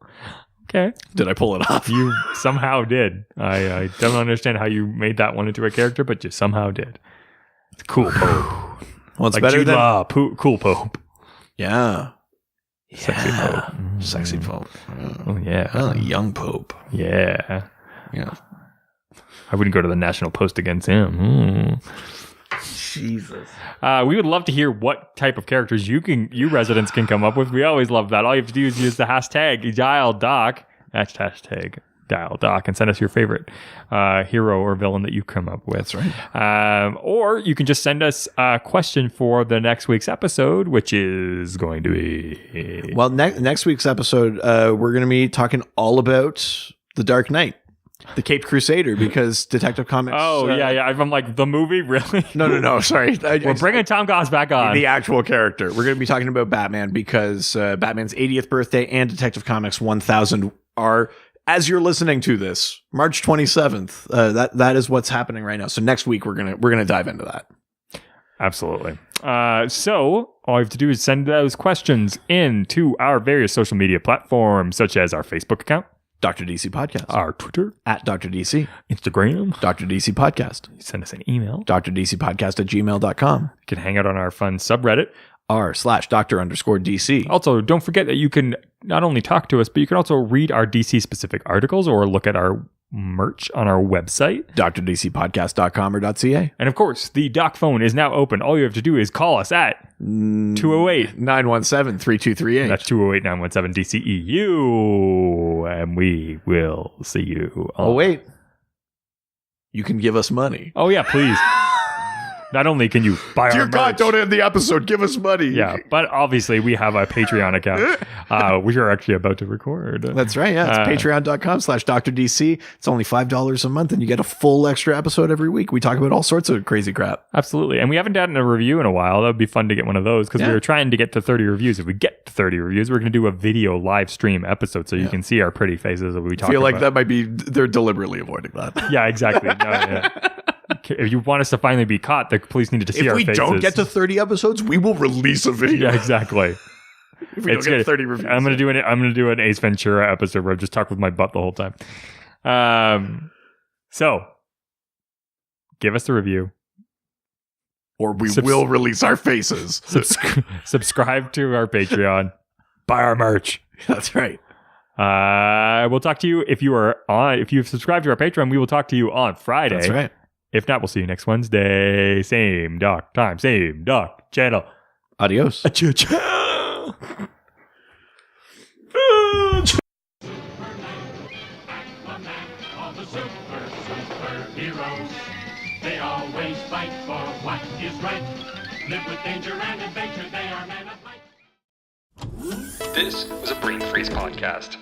Okay. Did I pull it off? You somehow did. I don't understand how you made that one into a character, but you somehow did. It's cool Pope. Well, it's Like better Jude than... Law, cool Pope. Yeah. Sexy Pope. Sexy pope. Oh, yeah. Oh, young pope. Yeah. Yeah. I wouldn't go to the National Post against him. Jesus. We would love to hear what type of characters you residents can come up with. We always love that. All you have to do is use the hashtag #DialDoc. That's hashtag #DialDoc and send us your favorite hero or villain that you come up with. That's right. Or you can just send us a question for the next week's episode, which is going to be... Well, next week's episode, we're going to be talking all about The Dark Knight. The Caped Crusader, because Detective Comics... Oh, yeah. I'm like, the movie? Really? No. Sorry. We're bringing Tom Goss back on. The actual character. We're going to be talking about Batman because Batman's 80th birthday and Detective Comics 1000 are, as you're listening to this, March 27th. That is what's happening right now. So next week we're gonna dive into that. Absolutely. So all you have to do is send those questions in to our various social media platforms, such as our Facebook account, Dr. DC Podcast. our Twitter, At Dr. DC. Instagram. Dr. DC Podcast. Send us an email. DrDCPodcast@gmail.com. You can hang out on our fun subreddit. r/Dr_DC. Also, don't forget that you can not only talk to us, but you can also read our DC specific articles or look at our merch on our website. DrDCPodcast.com or .ca. And of course, the doc phone is now open. All you have to do is call us at 208 917-3238. That's 208-917-DCEU. And we will see you. Oh, wait. You can give us money. Oh, yeah, please. Not only can you buy Dear our God, merch, don't end the episode. Give us money. yeah, but obviously we have a Patreon account, which we're actually about to record. That's right. Yeah. It's patreon.com/DrDC. It's only $5 a month and you get a full extra episode every week. We talk about all sorts of crazy crap. Absolutely. And we haven't done a review in a while. That would be fun to get one of those because we were trying to get to 30 reviews. If we get to 30 reviews, we're going to do a video live stream episode so you can see our pretty faces that we talk about. I feel like that might be, they're deliberately avoiding that. Yeah, exactly. No, yeah. If you want us to finally be caught, the police needed to see If our we faces. don't get to 30 episodes, we will release a video. Yeah, exactly. If we don't get 30 reviews. I'm gonna do an Ace Ventura episode where I just talk with my butt the whole time. So give us a review, or we will release our faces. Subscribe to our Patreon, buy our merch. That's right. We'll talk to you if you've subscribed to our Patreon. We will talk to you on Friday. That's right. If not, we'll see you next Wednesday. Same doc time, same doc channel. Adios. Superheroes. They always fight for what is right. Live with danger and adventure. They are men of might. This was a Brain Freeze podcast.